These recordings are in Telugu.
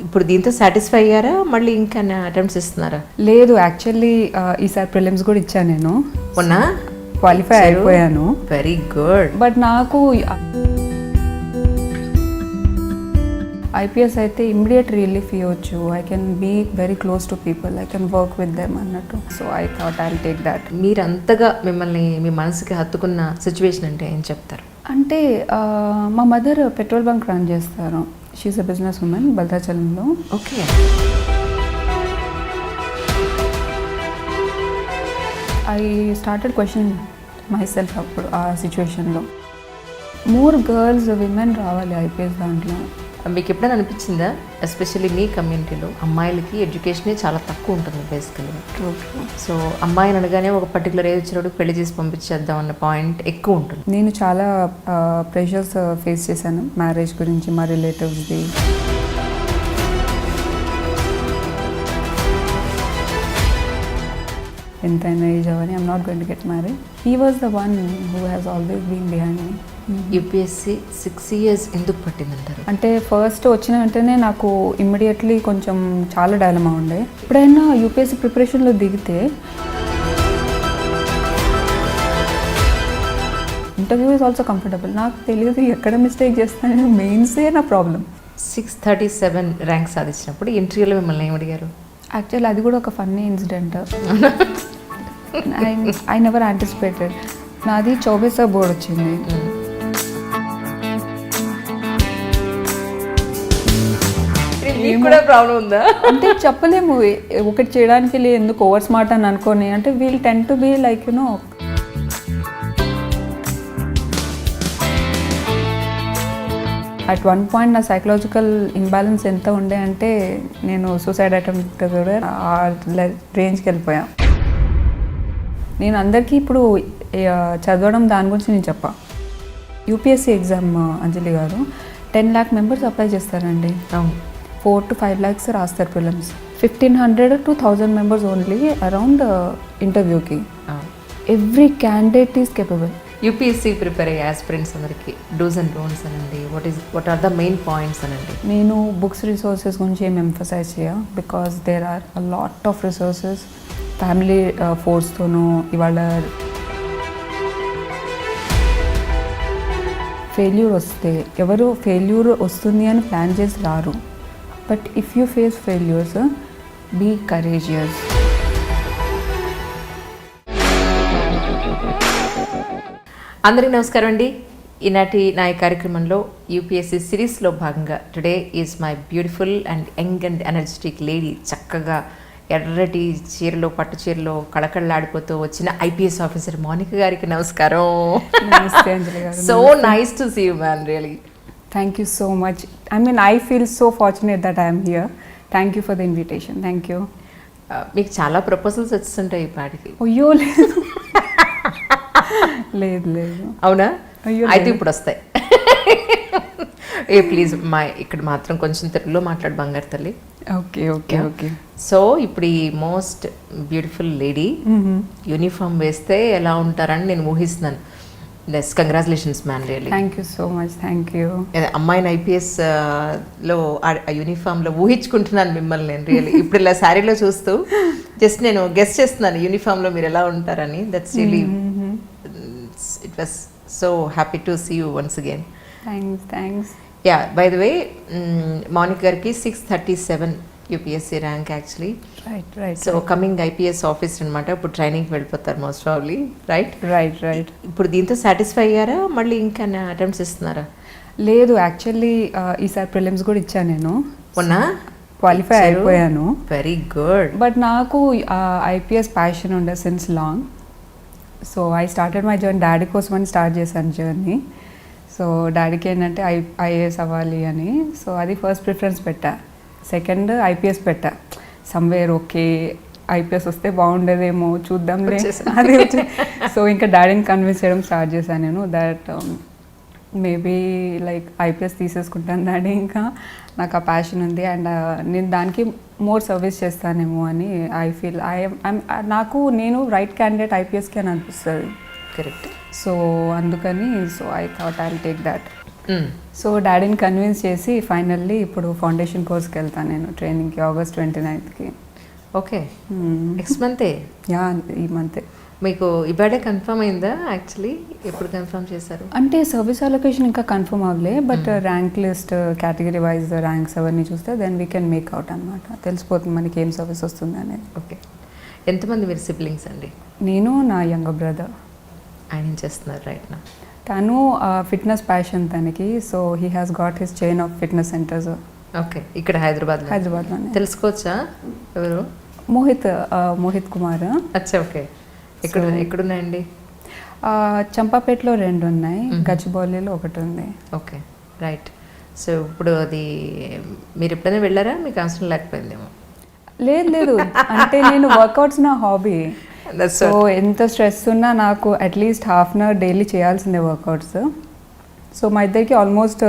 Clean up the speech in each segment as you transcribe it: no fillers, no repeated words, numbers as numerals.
ఇప్పుడు దీంతో సాటిస్ఫై అయ్యారా, మళ్ళీ ఇంకా అటెంప్ట్స్ ఇస్తున్నారా? లేదు, యాక్చువల్లీ ఈసారి ప్రిలిమ్స్ కూడా ఇచ్చాను నేను. మొన్న క్వాలిఫై అయిపోయాను. Very good. బట్ నాకు ఐపీఎస్ అయితే ఇమ్మీడియట్ రిలీఫ్ ఇవ్వచ్చు. I can be very close to people, I can work with them అన్నట్టు. So I thought I will take that. మీరు అంతగా మిమ్మల్ని మీ మనసుకి హత్తుకున్న సిచ్యువేషన్ అంటే ఏం చెప్తారు? అంటే మా మదర్ పెట్రోల్ బంక్ రన్ చేస్తారు. షీఈస్ అ బిజినెస్ ఉమెన్ భద్రాచలంలో. Okay. I started question my self అప్పుడు ఆ సిచ్యువేషన్లో. మోర్ గర్ల్స్ విమెన్ రావాలి ఐపీఎస్ దాంట్లో. మీకు ఎప్పుడైనా అనిపించిందా, ఎస్పెషల్లీ మీ కమ్యూనిటీలో అమ్మాయిలకి ఎడ్యుకేషనే చాలా తక్కువ ఉంటుంది బేసికల్గా? సో అమ్మాయిని అనగానే ఒక పర్టికులర్ ఏజ్ వచ్చినప్పుడు పెళ్లి చేసి పంపించేద్దాం అన్న పాయింట్ ఎక్కువ ఉంటుంది. నేను చాలా ప్రెషర్స్ ఫేస్ చేశాను మ్యారేజ్ గురించి, మా రిలేటివ్స్ది. ఎంతైనా ఏజ్ అవని, I'm not going to get married. He was the one who has always been behind me. UPSC 6 years ఎందుకు పట్టిందంటారు? అంటే ఫస్ట్ వచ్చిన వెంటనే నాకు ఇమ్మీడియట్లీ కొంచెం చాలా డైలమా ఉండే. ఎప్పుడైనా యూపీఎస్సీ ప్రిపరేషన్లో దిగితే ఇంటర్వ్యూ ఈజ్ ఆల్సో కంఫర్టబుల్. నాకు తెలియదు ఎక్కడ మిస్టేక్ చేస్తాను, మెయిన్సే నా ప్రాబ్లం. 637 ర్యాంక్ సాధించినప్పుడు ఇంటర్వ్యూలో మిమ్మల్ని ఏం అడిగారు? యాక్చువల్లీ అది కూడా ఒక funny incident. I never anticipated. నాది 24 బోర్డ్ వచ్చింది. కూడా ప్రాబ్లం ఉందా అంటే చెప్పలేము. ఒకటి చేయడానికి ఎందుకు ఓవర్ స్మార్ట్ అని అనుకోని, అంటే we'll tend to be like you know. At one point నా సైకలాజికల్ ఇంబ్యాలెన్స్ ఎంత ఉండే అంటే నేను సూసైడ్ అటెంప్ట్ కూడా ఆ రేంజ్కి వెళ్ళిపోయా. నేను అందరికీ ఇప్పుడు చదవడం దాని గురించి నేను చెప్పా. యూపీఎస్సీ ఎగ్జామ్ అంజలి గారు 10 lakh మెంబర్స్ అప్లై చేస్తారండి. 4 to 5 lakhs రాస్తారు prelims. 1500 to 1000 members only around ఇంటర్వ్యూకి. Every candidate is capable. UPSC prepare అయ్యే ఆస్పిరెంట్స్ అందరికి డూస్ అండ్ డోంట్స్ అనండి, what are the main points అనండి. నేను బుక్స్ రిసోర్సెస్ గురించి ఏం ఎంఫసైజ్ చేయ, because there are a lot of resources. Family ఫోర్స్తోనూ ఇవాళ ఫెయిల్యూర్ వస్తే ఎవరు ఫెయిల్యూర్ వస్తుంది అని ప్లాన్ చేసి రారు. But if you face failures, be courageous. అందరికీ నమస్కారం అండి. ఈనాటి నా ఈ కార్యక్రమంలో యూపీఎస్సీ సిరీస్లో భాగంగా today is my beautiful and young and energetic lady. చక్కగా ఎర్రటి చీరలో, పట్టు చీరలో కళకళలాడిపోతూ వచ్చిన ఐపీఎస్ ఆఫీసర్ మౌనిక గారికి నమస్కారం. నమస్తే అంజలి గారు. So nice to see you man, really. Thank you so much. I mean, I feel so fortunate that I am here. Thank you for the invitation. Thank you. మీకు చాలా ప్రపోజల్స్ వచ్చిస్తుంటాయి ఈ పాటికి. అయ్యో లేదు లేదు లేదు. అవునా? అయ్యో అయితే ఇప్పుడు వస్తాయి. ఏ ప్లీజ్ మా ఇక్కడ మాత్రం కొంచెం తెలుగులో మాట్లాడు బంగారు తల్లి. Okay okay okay. సో ఇప్పుడు ఈ మోస్ట్ బ్యూటిఫుల్ లేడీ యూనిఫామ్ వేస్తే ఎలా ఉంటారని నేను ఊహిస్తున్నాను. Yes, congratulations man, really. Thank you so much, thank you. అమ్మాయిని ఐపీఎస్ లో ఆ యూనిఫామ్లో ఊహించుకుంటున్నాను మిమ్మల్ని నేను, రియల్లీ. ఇప్పుడు ఇలా శారీలో చూస్తూ జస్ట్ నేను గెస్ చేస్తున్నాను యూనిఫామ్లో మీరు ఎలా ఉంటారని. That's really, it was so happy to see you once again. Thanks. Yeah, by the way Mounika గారికి 637 UPSC rank actually. Right. So coming IPS officer అనమాట. ఇప్పుడు ట్రైనింగ్కి వెళ్ళిపోతారు మోస్ట్ ప్రాబ్లీ, రైట్. ఇప్పుడు దీంతో సాటిస్ఫై అయ్యారా, మళ్ళీ ఇంకా అటెంప్ట్స్ ఇస్తున్నారా? లేదు, యాక్చువల్లీ ఈసారి ప్రిలిమ్స్ కూడా ఇచ్చాను నేను. మొన్న క్వాలిఫై అయిపోయాను. Very good. బట్ నాకు ఐపీఎస్ ప్యాషన్ ఉండే since long. So I started my journey. Daddy కోసం అని స్టార్ట్ చేశాను జర్నీ. సో డాడీకి ఏంటంటే ఐఏఎస్ అవ్వాలి అని. సో అది ఫస్ట్ ప్రిఫరెన్స్ పెట్టా. సెకండ్ ఐపీఎస్ పెట్టా. సమ్వేర్ ఓకే ఐపీఎస్ వస్తే బాగుండేదేమో చూద్దాంలే అది వచ్చి. సో ఇంకా డాడీని కన్విన్స్ చేయడం స్టార్ట్ చేశాను నేను, దట్ మేబీ లైక్ ఐపీఎస్ తీసేసుకుంటాను డాడీ, ఇంకా నాకు ఆ ప్యాషన్ ఉంది అండ్ నేను దానికి మోర్ సర్వీస్ చేస్తానేమో అని ఐ ఫీల్. నేను రైట్ క్యాండిడేట్ ఐపీఎస్కి అని అనిపిస్తుంది. కరెక్ట్. సో అందుకని so I thought I will take that. So డాడీని కన్విన్స్ చేసి ఫైనల్లీ ఇప్పుడు ఫౌండేషన్ కోర్స్కి వెళ్తాను నేను ట్రైనింగ్కి August 29th. ఓకే, నెక్స్ట్ మంతే? యా, ఈ మంతే. మీకు ఈ బర్త్డే కన్ఫర్మ్ అయిందా? యాక్చువల్లీ ఎప్పుడు కన్ఫర్మ్ చేశారు? అంటే సర్వీస్ అలొకేషన్ ఇంకా కన్ఫర్మ్ అవ్వలే, but rank list category wise ranks అవన్నీ చూస్తే then we can make out అనమాట. తెలిసిపోతుంది మనకి ఏం సర్వీస్ వస్తుంది అనేది. ఓకే, ఎంతమంది మీరు సిబ్లింగ్స్ అండి? నేను, నా యంగర్ బ్రదర్. ఆయన ఏం చేస్తున్నారు రైట్ నా? తను ఫిట్నెస్ ప్యాషన్ తనకి, so he has got his chain of fitness centres. Okay, ఇక్కడ హైదరాబాద్లోనే. తెలుసుకోవచ్చా ఎవరు? మోహిత్ కుమార్. అచ్చా, ఓకే. ఎక్కడున్నాయండి? చంపాపేటలో 2 ఉన్నాయి, గచ్చిబౌలిలో 1 ఉంది. Okay, right. సో ఇప్పుడు అది మీరు ఎప్పుడైనా వెళ్ళారా? మీకు అవసరం లేకపోయిందేమో? లేదు, అంటే నేను వర్కౌట్స్ నా హాబీ. సో ఎంత స్ట్రెస్ ఉన్నా నాకు అట్లీస్ట్ ½ an hour డైలీ చేయాల్సిందే వర్కౌట్స్. సో మా ఇద్దరికి ఆల్మోస్ట్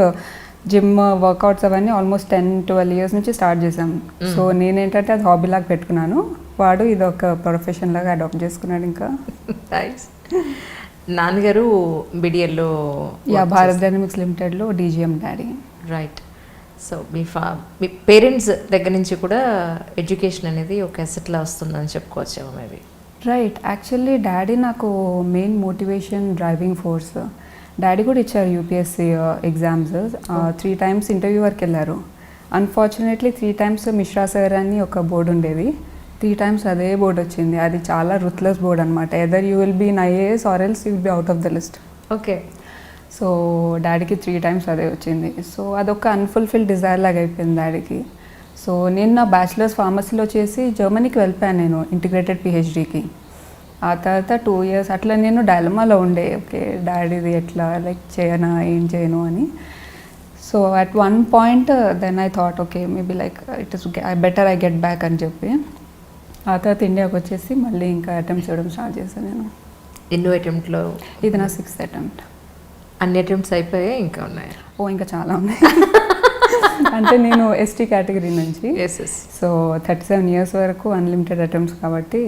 జిమ్ వర్కౌట్స్ అవన్నీ ఆల్మోస్ట్ 10-12 years నుంచి స్టార్ట్ చేసాం. సో నేనేంటంటే అది హాబీ లాగా పెట్టుకున్నాను, వాడు ఇది ఒక ప్రొఫెషన్ లాగా అడాప్ట్ చేసుకున్నాడు. ఇంకా నాన్నగారు బిడిఎల్లో, భారత్ డైనమిక్స్ లిమిటెడ్లో DGM డాడీ. రైట్. సో మీ పేరెంట్స్ దగ్గర నుంచి కూడా ఎడ్యుకేషన్ అనేది ఒక అసెట్లా వస్తుందని చెప్పుకోవచ్చేమో మేబీ? రైట్. యాక్చువల్లీ డాడీ నాకు main motivation, driving force. Daddy కూడా ఇచ్చారు UPSC ఎగ్జామ్స్. 3 times ఇంటర్వ్యూ వరకు వెళ్ళారు. అన్ఫార్చునేట్లీ 3 times మిశ్రా సార్ అని ఒక బోర్డు ఉండేది, 3 times అదే బోర్డు వచ్చింది. అది చాలా రుత్లెస్ బోర్డ్ అనమాట. Either you will be in IAS or else you will be out of the list. Okay. So డాడీకి 3 times అదే వచ్చింది. సో అదొక అన్ఫుల్ఫిల్ డిజైర్ లాగా అయిపోయింది డాడీకి. సో నేను నా బ్యాచిలర్స్ ఫార్మసీలో చేసి జర్మనీకి వెళ్ళిపోయాను నేను ఇంటిగ్రేటెడ్ PhDకి. ఆ తర్వాత 2 years అట్లా నేను డైలమాలో ఉండే, ఓకే డాడీది ఎట్లా లైక్ చేయనా ఏం చేయను అని. So at one point then I thought okay maybe like it is better I get back అని చెప్పి ఆ తర్వాత ఇండియాకి వచ్చేసి మళ్ళీ ఇంకా అటెంప్ట్స్ చేయడం స్టార్ట్ చేశాను నేను. ఎన్నో అటెంప్ట్లో? ఇది నా 6th attempt. అన్ని అటెంప్ట్స్ అయిపోయాయి, ఇంకా ఉన్నాయి? ఇంకా చాలా ఉన్నాయి. అంటే నేను ST కేటగిరీ నుంచి, సో 37 years వరకు అన్లిమిటెడ్ అటెంప్ట్స్ కాబట్టి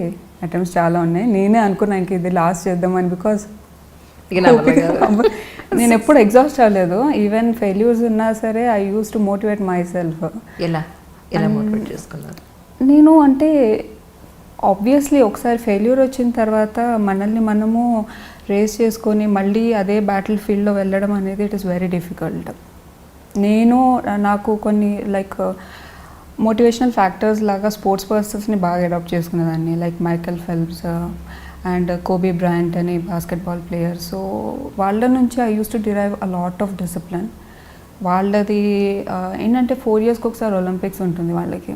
అటెంప్ట్స్ చాలా ఉన్నాయి. నేనే అనుకున్నా ఇంక ఇది లాస్ట్ చేద్దామని, బికాస్ నేను ఎప్పుడు ఎగ్జాస్ట్ అవ్వలేదు. ఈవెన్ ఫెయిల్యూర్స్ ఉన్నా సరే I use to motivate my self. ఎలా మోటివేట్ చేసుకున్నారు? నేను అంటే ఆబ్వియస్లీ ఒకసారి ఫెయిల్యూర్ వచ్చిన తర్వాత మనల్ని మనము రేస్ చేసుకొని మళ్ళీ అదే బ్యాటిల్ ఫీల్డ్లో వెళ్ళడం అనేది ఇట్ ఈస్ వెరీ డిఫికల్ట్. నాకు కొన్ని లైక్ మోటివేషనల్ ఫ్యాక్టర్స్ లాగా స్పోర్ట్స్ పర్సన్స్ని బాగా అడాప్ట్ చేసుకునేదాన్ని, like Michael Phelps and Kobe Bryant అని బాస్కెట్బాల్ ప్లేయర్. సో వాళ్ళ నుంచి I use to derive a lot of discipline. వాళ్ళది ఏంటంటే 4 yearsకి ఒకసారి ఒలింపిక్స్ ఉంటుంది వాళ్ళకి.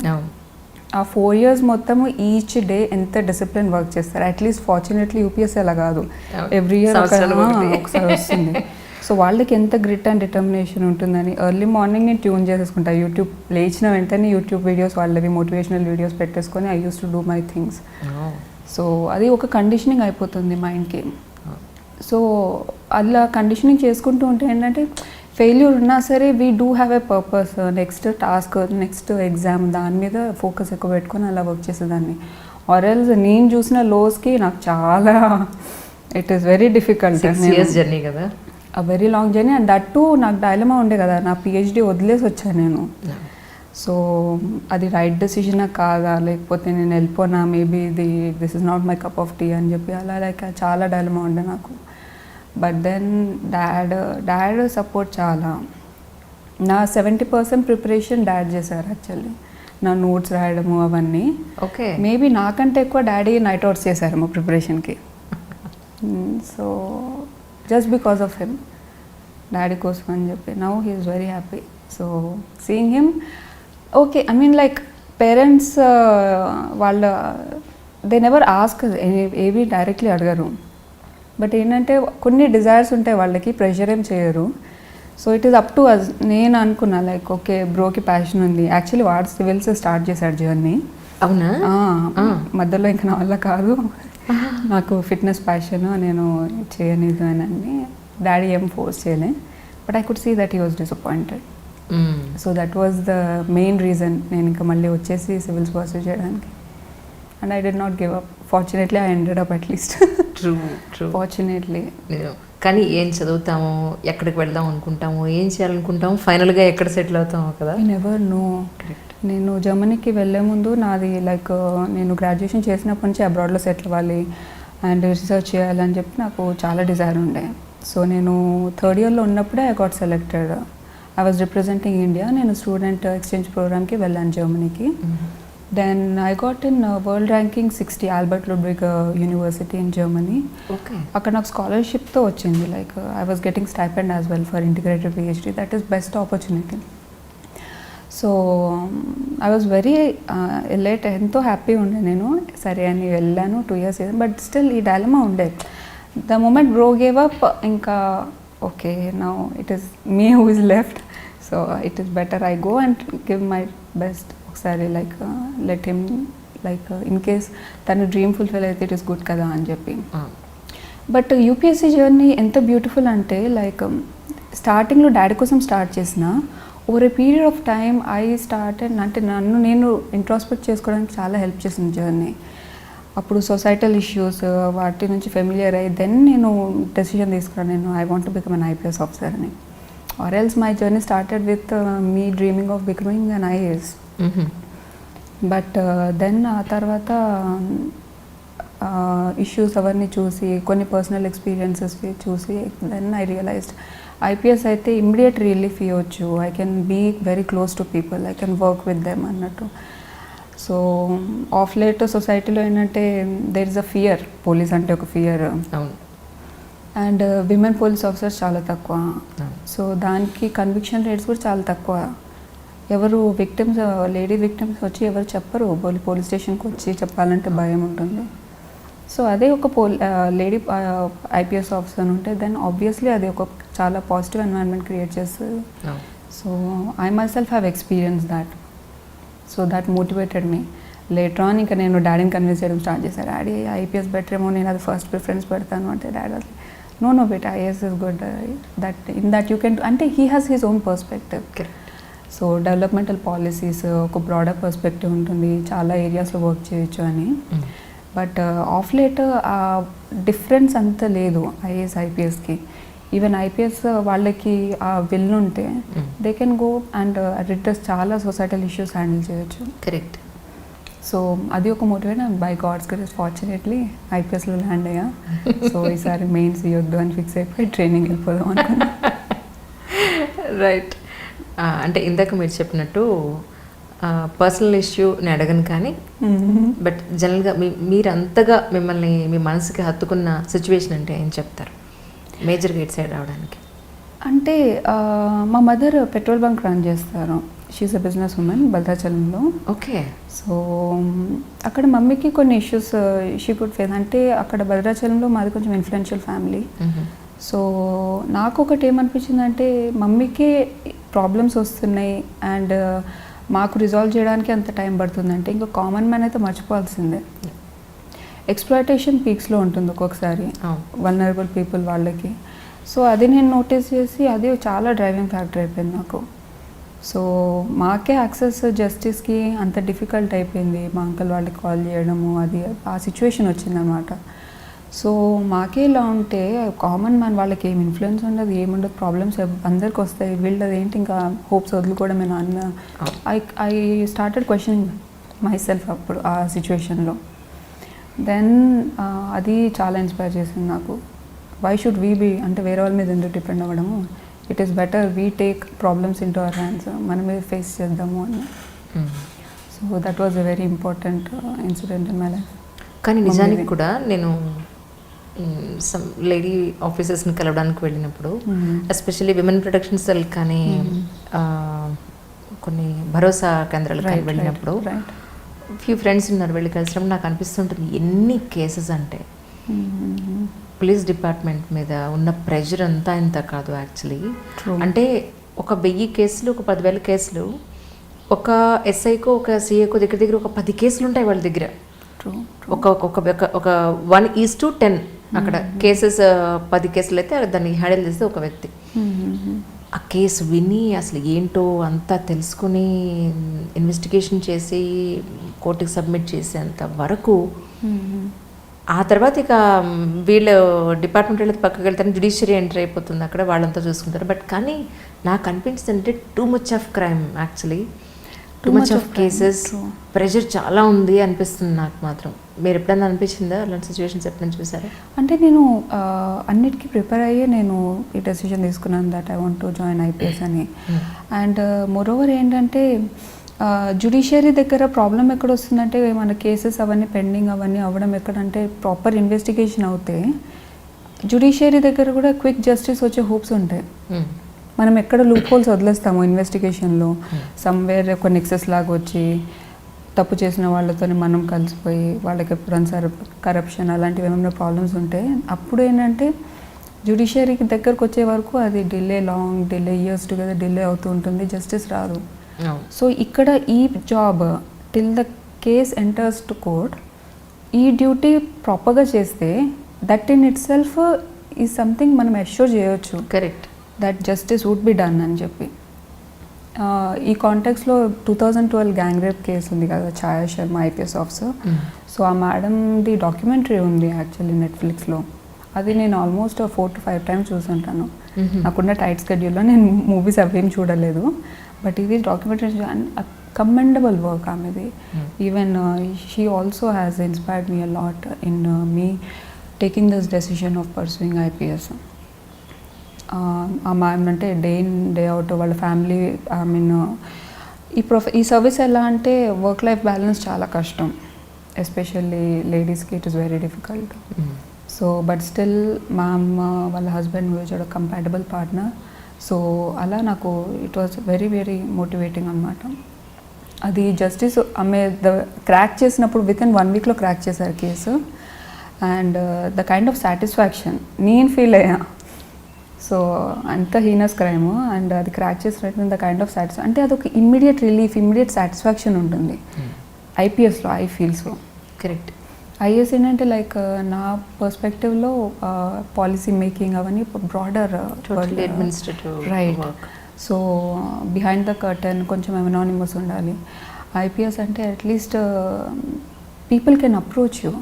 ఆ 4 years మొత్తము ఈచ్ డే ఎంత డిసిప్లిన్ వర్క్ చేస్తారు. అట్లీస్ట్ ఫార్చునేట్లీ UPSC అలా కాదు, ఎవ్రీ ఇయర్ ఒకసారి వస్తుంది. సో వాళ్ళకి ఎంత గ్రిట్ అండ్ డిటర్మినేషన్ ఉంటుందని ఎర్లీ మార్నింగ్ నేను ట్యూన్ చేసేసుకుంటా. యూట్యూబ్ లేచిన వెంటనే యూట్యూబ్ వీడియోస్ వాళ్ళవి మోటివేషనల్ వీడియోస్ పెట్టేసుకొని I use to do my things. So అది ఒక కండిషనింగ్ అయిపోతుంది మైండ్కి. సో అలా కండిషనింగ్ చేసుకుంటూ ఉంటే ఏంటంటే ఫెయిల్యూర్ ఉన్నా సరే we do have a purpose, next task, next exam, దాని మీద ఫోకస్ ఎక్కువ పెట్టుకొని అలా వర్క్ చేసేదాన్ని. ఆర్ఎల్స్ నేను చూసిన లోస్కి నాకు చాలా it is very difficult. 6 years journey కదా, a very long journey. And that to నాకు డైలమా ఉండే కదా, నా PhD వదిలేసి వచ్చాను నేను. సో అది రైట్ డెసిషనా కాదా, లేకపోతే నేను వెళ్ళిపోనా, maybe this is not my cup of tea అని చెప్పి అలా లైక్ చాలా డైలమా ఉండే నాకు. బట్ దెన్ డాడ్ సపోర్ట్ చాలా. నా 70% ప్రిపరేషన్ డాడ్ చేశారు యాక్చువల్లీ, నా నోట్స్ రాయడము అవన్నీ. ఓకే, మేబీ నాకంటే ఎక్కువ డాడీ నైట్ అవుట్స్ చేశారు మా ప్రిపరేషన్కి. So just because of him, daddy కోసం అని చెప్పి now he is very happy. So seeing him okay, I mean like parents వాళ్ళ దే నెవర్ ఆస్క్, ఏవి డైరెక్ట్లీ అడగరు. బట్ ఏంటంటే కొన్ని డిజైర్స్ ఉంటాయి వాళ్ళకి, ప్రెషర్ ఏం చేయరు. So it is up to us. నేను అనుకున్నా లైక్ ఓకే బ్రోకి ప్యాషన్ ఉంది. యాక్చువల్లీ వాడు సివిల్స్ స్టార్ట్ చేశాడు జర్నీ. అవునా? మధ్యలో ఇంకా నా వల్ల కాదు, నాకు ఫిట్నెస్ ప్యాషన్, నేను చేయనిదు అని డాడీ ఏం ఫోర్స్ చేయలే. But I could see that he was disappointed. So that was the main reason నేను ఇంకా మళ్ళీ వచ్చేసి సివిల్స్ పర్సూ చేయడానికి. And I did not give up. Fortunately I ended up at least. True. Fortunately. కానీ ఏం చదువుతాము, ఎక్కడికి వెళ్దాం అనుకుంటాము, ఏం చేయాలనుకుంటాము, ఫైనల్గా ఎక్కడ సెటిల్ అవుతాము కదా. I never know. నేను జర్మనీకి వెళ్ళే ముందు నాది లైక్ నేను గ్రాడ్యుయేషన్ చేసినప్పటి నుంచి అబ్రాడ్లో సెటిల్ అవ్వాలి అండ్ రీసెర్చ్ చేయాలని చెప్పి నాకు చాలా డిజైర్ ఉండే. సో నేను థర్డ్ ఇయర్లో ఉన్నప్పుడే I got selected. I was representing India. నేను స్టూడెంట్ ఎక్స్చేంజ్ ప్రోగ్రామ్కి వెళ్ళాను జర్మనీకి. Then I got in world ranking 60 Albert Ludwig university in Germany. అక్కడ నాకు స్కాలర్షిప్తో వచ్చింది. Like I was getting stipend as well for integrated PhD. That is best opportunity. So I was very elite, ఎంతో హ్యాపీ ఉండే నేను. సరే అని వెళ్ళాను, 2 years. బట్ స్టిల్ ఈ డైలమా ఉండే. The moment bro gave up, ఇంకా okay now it is me who is left. So it is better I go and give my best. ఒకసారి like let him, like in case తను డ్రీమ్ ఫుల్ఫిల్ అయితే ఇట్ ఈస్ గుడ్ కదా అని చెప్పి. బట్ యూపీఎస్సీ జర్నీ ఎంత బ్యూటిఫుల్ అంటే లైక్ స్టార్టింగ్లో డాడీ కోసం స్టార్ట్ చేసిన over a period of time I started, అంటే నన్ను నేను ఇంట్రాస్పెక్ట్ చేసుకోవడానికి చాలా హెల్ప్ చేసింది జర్నీ. అప్పుడు సొసైటల్ ఇష్యూస్ వాటి నుంచి ఫెమిలియర్ అయ్యి దెన్ నేను డెసిషన్ తీసుకున్నాను, నేను I want to become an IPS officer అని. Or else my journey started with me dreaming of becoming an IAS. But then ఆ తర్వాత ఇష్యూస్ అవన్నీ చూసి, కొన్ని పర్సనల్ ఎక్స్పీరియన్సెస్ చూసి దెన్ ఐ రియలైజ్డ్ IPS అయితే ఇమ్మీడియట్ రిలీఫ్ ఇవ్వచ్చు. I can be very close to people, I can work with them అన్నట్టు. సో ఆఫ్ లేట్ సొసైటీలో ఏంటంటే there is a fear, police అంటే ఒక fear, and women police officers చాలా తక్కువ. సో దానికి కన్విక్షన్ రేట్స్ కూడా చాలా తక్కువ. ఎవరు విక్టిమ్స్, లేడీ విక్టిమ్స్ వచ్చి ఎవరు చెప్పరు, పోలీస్ స్టేషన్కి వచ్చి చెప్పాలంటే భయం ఉంటుంది. సో అదే ఒక లేడీ IPS ఆఫీసర్ ఉంటే దెన్ ఆబ్వియస్లీ అది ఒక చాలా పాజిటివ్ ఎన్వైరన్మెంట్ క్రియేట్ చేస్తుంది. So I my self have experience that. So that motivated me. Later on ఇంకా నేను డాడీని కన్విన్స్ చేయడం స్టార్ట్ చేశాను. డాడీ IPS బెటర్ ఏమో, నేను అది ఫస్ట్ ప్రిఫరెన్స్ పెడతాను అంటే daddy no bet IAS is good, that in that you can, అంటే he has his own perspective. So developmental policies ఒక బ్రాడర్ పర్స్పెక్టివ్ ఉంటుంది, చాలా ఏరియాస్లో వర్క్ చేయొచ్చు అని. బట్ ఆఫ్ లేట్ ఆ డిఫరెన్స్ అంత లేదు IAS IPSకి. ఈవెన్ IPS వాళ్ళకి ఆ విల్ ఉంటే they can go and address చాలా సొసైటల్ ఇష్యూస్ హ్యాండిల్ చేయొచ్చు. కరెక్ట్. సో అది ఒక motivate. By God's grace fortunately IPSలో ల్యాండ్ అయ్యా. సో ఈసారి మెయిన్స్ ఇవ్వద్దు అని ఫిక్స్ అయిపోయి ట్రైనింగ్ వెళ్ళిపోదాం అనుకున్నా. రైట్. అంటే ఇందాక మీరు చెప్పినట్టు పర్సనల్ ఇష్యూ నేను అడగను, కానీ బట్ జనరల్గా మీరు అంతగా మిమ్మల్ని మీ మనసుకి హత్తుకున్న సిచ్యువేషన్ అంటే ఏం చెప్తారు మేజర్ గేట్ సైడ్ రావడానికి? అంటే మా మదర్ పెట్రోల్ బంక్ రన్ చేస్తారు. షీఈస్ అ బిజినెస్ ఉమెన్ భద్రాచలంలో. ఓకే. సో అక్కడ మమ్మీకి కొన్ని ఇష్యూస్ షీ కుడ్ ఫేస్. అంటే అక్కడ భద్రాచలంలో మాది కొంచెం ఇన్ఫ్లుయెన్షియల్ ఫ్యామిలీ. సో నాకు ఒకటి ఏమనిపించిందంటే మమ్మీకే ప్రాబ్లమ్స్ వస్తున్నాయి అండ్ మాకు రిజాల్వ్ చేయడానికి అంత టైం పడుతుందంటే ఇంకా కామన్ మ్యాన్ అయితే మర్చిపోవాల్సిందే. ఎక్స్ప్లాయిటేషన్ పీక్స్లో ఉంటుంది ఒక్కొక్కసారి వల్నరబుల్ పీపుల్ వాళ్ళకి. సో అది నేను నోటీస్ చేసి అది చాలా డ్రైవింగ్ ఫ్యాక్టర్ అయిపోయింది నాకు. సో మాకే యాక్సెస్ జస్టిస్కి అంత డిఫికల్ట్ అయిపోయింది. మా అంకల్ వాళ్ళకి కాల్ చేయడము, అది ఆ సిచ్యువేషన్ వచ్చిందనమాట. సో మాకే ఇలా ఉంటే కామన్ మ్యాన్ వాళ్ళకి ఏం ఇన్ఫ్లుయెన్స్ ఉండదు, ఏముండదు, ప్రాబ్లమ్స్ అందరికి వస్తాయి. వీళ్ళది ఏంటి ఇంకా హోప్స్ వదులుకోవడమేనా అన్న I started questioning my self అప్పుడు ఆ సిచ్యువేషన్లో. దెన్ అది చాలా ఇన్స్పైర్ చేసింది నాకు. వై షుడ్ వీ బీ, అంటే వేరే వాళ్ళ మీద ఎందుకు డిపెండ్ అవ్వడము, it is better we take problems in to our hands, మనమే ఫేస్ చేద్దాము అని. So that was a very important incident in my life. కానీ నిజానికి కూడా నేను సమ్ లేడీ ఆఫీసర్స్ని కలవడానికి వెళ్ళినప్పుడు, ఎస్పెషల్లీ విమెన్ ప్రొటెక్షన్ సెల్ కానీ కొన్ని భరోసా కేంద్రాలు కానీ వెళ్ళినప్పుడు ఫ్యూ ఫ్రెండ్స్ ఉన్నారు, వెళ్ళి కలిసినప్పుడు నాకు అనిపిస్తుంటుంది ఎన్ని కేసెస్ అంటే పోలీస్ డిపార్ట్మెంట్ మీద ఉన్న ప్రెషర్ అంతా ఇంత కాదు యాక్చువల్లీ. అంటే ఒక 1000 కేసులు, ఒక 10,000 కేసులు, ఒక SIకో ఒక CAకో దగ్గర దగ్గర ఒక 10 కేసులు ఉంటాయి వాళ్ళ దగ్గర. ఒక 1:10 అక్కడ కేసెస్ 10 కేసులు అయితే దాన్ని హ్యాండిల్ చేస్తే ఒక వ్యక్తి. ఆ కేసు విని అసలు ఏంటో అంతా తెలుసుకుని ఇన్వెస్టిగేషన్ చేసి కోర్టుకి సబ్మిట్ చేసేంత వరకు ఆ తర్వాత ఇక వీళ్ళు డిపార్ట్మెంట్ వెళ్ళి పక్కకి వెళ్తారు, జ్యుడిషియరీ ఎంటర్ అయిపోతుంది, అక్కడ వాళ్ళంతా చూసుకుంటారు. బట్ కానీ నాకు అనిపించింది అంటే two much of crime, actually two much of cases, pressure చాలా ఉంది అనిపిస్తుంది నాకు మాత్రం. మీరు ఎప్పుడైనా అనిపించిందా అలాంటి సిచ్యువేషన్స్ ఎప్పుడైనా చూసారా? అంటే నేను అన్నిటికీ ప్రిపేర్ అయ్యే నేను ఈ డెసిషన్ తీసుకున్నాను that I want to join IPS అని. అండ్ మోరోవర్ ఏంటంటే జ్యుడిషియరీ దగ్గర ప్రాబ్లం ఎక్కడ వస్తుందంటే మన కేసెస్ అవన్నీ పెండింగ్ అవన్నీ అవ్వడం ఎక్కడంటే ప్రాపర్ ఇన్వెస్టిగేషన్ అవుతే జ్యుడిషియరీ దగ్గర కూడా క్విక్ జస్టిస్ వచ్చే హోప్స్ ఉంటాయి. మనం ఎక్కడ లూప్ హోల్స్ వదిలేస్తాము ఇన్వెస్టిగేషన్లో, సమ్వేర్ ఒక నెక్సెస్ లాగా వచ్చి తప్పు చేసిన వాళ్ళతో మనం కలిసిపోయి వాళ్ళకి ఎప్పుడైనా కరప్షన్ అలాంటివి ఏమైనా ప్రాబ్లమ్స్ ఉంటే అప్పుడు ఏంటంటే జ్యుడిషియరీకి దగ్గరకు వచ్చే వరకు అది long delay years together delay అవుతూ ఉంటుంది, జస్టిస్ రాదు. సో ఇక్కడ ఈ job till the case enters to court, ఈ డ్యూటీ ప్రాపర్గా చేస్తే that in itself is something మనం అష్యూర్ చేయొచ్చు. Correct, that justice would be done అని చెప్పి. ఈ కాంటెక్స్లో 2012 గ్యాంగ్ రేప్ కేసు ఉంది కదా, ఛాయా శర్మ ఐపీఎస్ ఆఫీసర్. సో ఆ మేడంది డాక్యుమెంటరీ ఉంది యాక్చువల్లీ నెట్ఫ్లిక్స్లో. అది నేను ఆల్మోస్ట్ 4 to 5 times చూసుంటాను. నాకున్న టైట్ స్కెడ్యూల్లో నేను మూవీస్ అవేం చూడలేదు. బట్ ఇది డాక్యుమెంటరీ కమెండబుల్ వర్క్ ఆమెది. Even she also has inspired me a lot in me taking this decision of pursuing IPS. ఆ మ్యామ్ అంటే డే ఇన్ డే అవుట్ వాళ్ళ ఫ్యామిలీ, ఐ మీన్ ఈ సర్వీస్ ఎలా అంటే వర్క్ లైఫ్ బ్యాలెన్స్ చాలా కష్టం, ఎస్పెషల్లీ లేడీస్కి it is very difficult. So but still ma'am వాళ్ళ హస్బెండ్ వచ్చాడు కంపాటబుల్ పార్ట్నర్. సో అలా నాకు it was very very motivating అనమాట. అది జస్టిస్ ఆమె క్రాక్ చేసినప్పుడు విత్ ఇన్ 1 weekలో క్రాక్ చేశారు case. And the kind of satisfaction నేను ఫీల్ అయ్యా. సో అంత హీనస్ క్రైమ్ అండ్ అది క్రాక్ చేసినట్టు ద కైండ్ ఆఫ్ సాటిస్ఫాక్షన్ అంటే అదొక ఇమ్మీడియట్ రిలీఫ్, ఇమ్మీడియట్ సాటిస్ఫాక్షన్ ఉంటుంది ఐపీఎస్లో. I feel so. Correct. IAS ఏంటంటే లైక్ నా పర్స్పెక్టివ్లో పాలసీ మేకింగ్ అవన్నీ broader right. So behind the curtain కొంచెం ఎనానిమస్ ఉండాలి. ఐపీఎస్ అంటే at least people can approach you,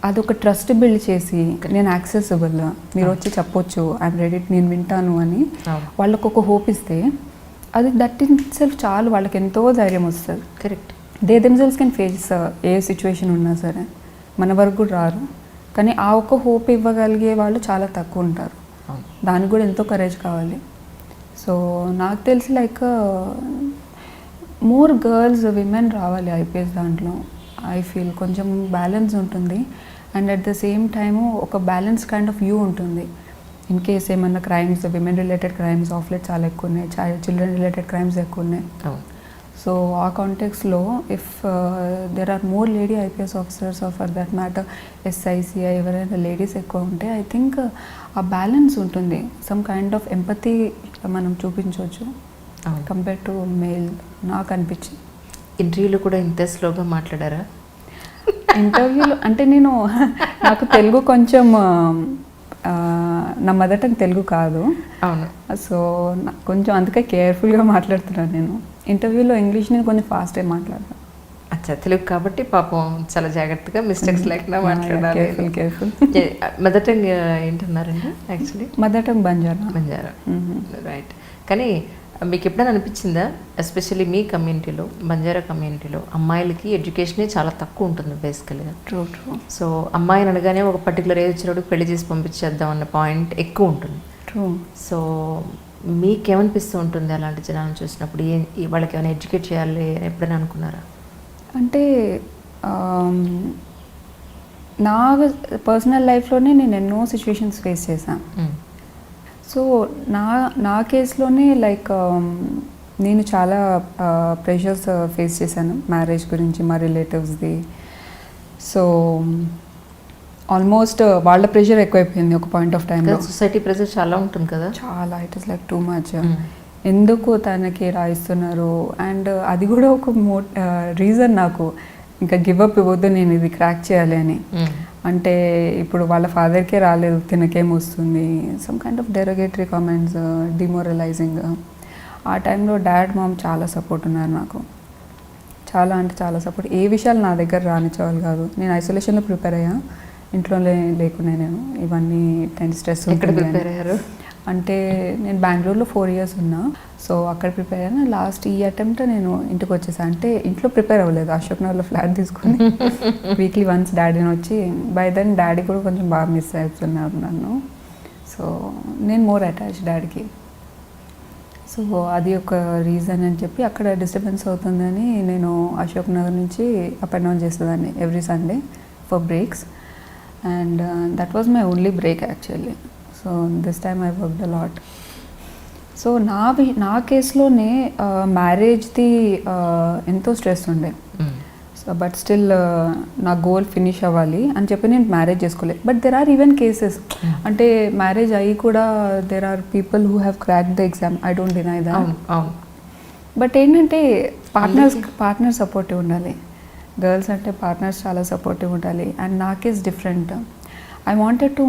అదొక ట్రస్ట్ బిల్డ్ చేసి నేను యాక్సెసిబుల్, మీరు వచ్చి చెప్పొచ్చు ఐఎమ్ రెడీ, నేను వింటాను అని వాళ్ళకు ఒక హోప్ ఇస్తే అది దట్ ఇన్ సెల్ఫ్ చాలు, వాళ్ళకి ఎంతో ధైర్యం వస్తుంది. Correct. They themselves can face A situation ఉన్నా సరే, మన వరకు కూడా రారు, కానీ ఆ ఒక్క హోప్ ఇవ్వగలిగే వాళ్ళు చాలా తక్కువ ఉంటారు. దానికి కూడా ఎంతో కరేజ్ కావాలి. సో నాకు తెలిసి లైక్ మోర్ గర్ల్స్ విమెన్ రావాలి ఐపీఎస్ దాంట్లో. ఐ ఫీల్ కొంచెం బ్యాలెన్స్ ఉంటుంది and at the same time ఒక బ్యాలెన్స్ కైండ్ ఆఫ్ వ్యూ ఉంటుంది. ఇన్ కేస్ ఏమన్నా crimes, women related crimes of let చాలా ఎక్కువ ఉన్నాయి, చిల్డ్రన్ రిలేటెడ్ క్రైమ్స్ ఎక్కువ ఉన్నాయి. సో ఆ కాంటెక్స్లో if there are more lady IPS officers are for that matter SI CI ఎవరైనా లేడీస్ ఎక్కువ ఉంటే ఐ థింక్ ఆ బ్యాలెన్స్ ఉంటుంది, సమ్ కైండ్ ఆఫ్ ఎంపతి మనం చూపించవచ్చు కంపేర్ టు మేల్ నాకు అనిపించింది. ఇంటర్వ్యూలో కూడా ఇంత స్లోగా మాట్లాడారా? ఇంటర్వ్యూలో అంటే నాకు తెలుగు కొంచెం నా మదర్ టంగ్ తెలుగు కాదు. అవును. సో కొంచెం అందుకే కేర్ఫుల్గా మాట్లాడుతున్నాను నేను. ఇంటర్వ్యూలో ఇంగ్లీష్ నేను కొంచెం ఫాస్ట్గా మాట్లాడతాను. అచ్చా, తెలుగు కాబట్టి పాపం చాలా జాగ్రత్తగా మిస్టేక్స్ లేకుండా మాట్లాడాలి. కేర్ఫుల్. మదర్ టంగ్ ఏంటన్నారండి? Actually mother tongue Banjara. Right. కానీ మీకు ఎప్పుడైనా అనిపించిందా, ఎస్పెషల్లీ మీ కమ్యూనిటీలో, బంజారా కమ్యూనిటీలో అమ్మాయిలకి ఎడ్యుకేషనే చాలా తక్కువ ఉంటుంది బేసికల్గా? ట్రూ. సో అమ్మాయిని అనగానే ఒక పర్టికులర్ ఏజ్ వచ్చినప్పుడు పెళ్లి చేసి పంపించేద్దాం అన్న పాయింట్ ఎక్కువ ఉంటుంది. ట్రూ. సో మీకేమనిపిస్తూ ఉంటుంది అలాంటి జనాలను చూసినప్పుడు? వాళ్ళకి ఏమైనా ఎడ్యుకేట్ చేయాలి అని ఎప్పుడైనా అనుకున్నారా? అంటే నా పర్సనల్ లైఫ్లోనే నేను ఎన్నో సిచ్యువేషన్స్ ఫేస్ చేశాను. సో నా కేసులోనే లైక్ నేను చాలా ప్రెషర్స్ ఫేస్ చేశాను మ్యారేజ్ గురించి, మా రిలేటివ్స్ది. సో ఆల్మోస్ట్ వాళ్ళ ప్రెషర్ ఎక్కువైపోయింది ఒక పాయింట్ ఆఫ్ టైంలో. సొసైటీ ప్రెషర్ చాలా ఉంటుంది కదా. చాలా, it is like too much. ఎందుకు తనకి రాయిస్తున్నారు అండ్ అది కూడా ఒక రీజన్ నాకు ఇంకా గివప్ ఇవ్వద్దు, నేను ఇది క్రాక్ చేయాలి అని. అంటే ఇప్పుడు వాళ్ళ ఫాదర్కే రాలేదు, తినకేమొస్తుంది, some kind of derogatory comments, demoralising. ఆ టైంలో డాడ్ మామ్ చాలా సపోర్ట్ ఉన్నారు నాకు, చాలా అంటే చాలా సపోర్ట్. ఏ విషయాలు నా దగ్గర రానిచ్చేవాళ్ళు కాదు. నేను ఐసోలేషన్లో ప్రిపేర్ అయ్యా, ఇంట్లోనే లేకునే నేను ఇవన్నీ స్ట్రెస్ ఎక్కడ ప్రిపేర్ అయ్యారు? అంటే నేను బెంగళూరులో 4 years ఉన్నా. సో అక్కడ ప్రిపేర్ అయ్యాను. లాస్ట్ ఈ అటెంప్ట్ నేను ఇంటికి వచ్చేసాను. అంటే ఇంట్లో ప్రిపేర్ అవ్వలేదు, అశోక్ నగర్లో ఫ్లాట్ తీసుకుని వీక్లీ వన్స్ డాడీని వచ్చి, బై దెన్ డాడీ కూడా కొంచెం బాగా మిస్ అవుతున్నారు నన్ను. సో నేను మోర్ అటాచ్ డాడీకి. సో అది ఒక రీజన్ అని చెప్పి అక్కడ డిస్టర్బెన్స్ అవుతుందని నేను అశోక్ నగర్ నుంచి అప్ అండ్ డౌన్ చేసేదాన్ని every Sunday for breaks. And that was my only break actually. So this time I worked a lot. So నా కేసులోనే మ్యారేజ్ది ఎంతో స్ట్రెస్ ఉండే. సో బట్ స్టిల్ నా గోల్ ఫినిష్ అవ్వాలి అని చెప్పి నేను మ్యారేజ్ చేసుకోలేదు. But there are even cases, అంటే మ్యారేజ్ అయ్యి కూడా there are people who have cracked the exam. I don't deny that. But ఏంటంటే పార్ట్నర్ సపోర్టివ్ ఉండాలి. గర్ల్స్ అంటే పార్ట్నర్స్ చాలా సపోర్టివ్ ఉండాలి. అండ్ నా case different. I wanted to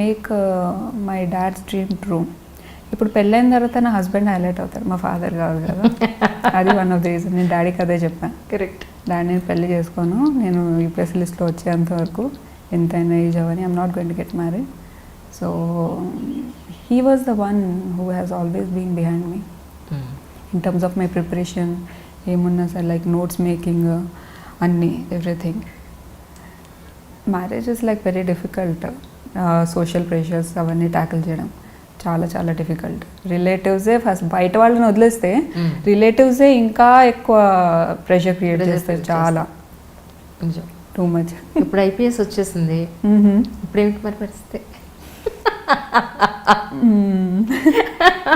make my dad's dream true. ఇప్పుడు పెళ్ళైన తర్వాత నా హస్బెండ్ హైలైట్ అవుతారు, మా ఫాదర్ కాదు కదా. అది వన్ ఆఫ్ ద రీజన్. నేను డాడీకి అదే చెప్పాను. కరెక్ట్. డాడీ నేను పెళ్లి చేసుకోను, నేను UPSC లిస్ట్లో వచ్చేంత వరకు ఎంతైనా ఏజ్ అవని, I'm not going to get married. So he was the one who has always been behind me in terms of my preparation. ఏమున్నా సార్ లైక్ నోట్స్ మేకింగ్ అన్నీ, everything. Marriage is like very difficult. Social pressures అవన్నీ ట్యాకిల్ చేయడం చాలా చాలా డిఫికల్ట్. రిలేటివ్సే ఫస్ట్, బయట వాళ్ళని వదిలేస్తే రిలేటివ్సే ఇంకా ఎక్కువ ప్రెషర్ క్రియేట్ చేస్తారు, చాలా టూ మచ్. ఇప్పుడు IPS వచ్చేసింది, ఇప్పుడు ఏమిటి మరి పరిస్థితి?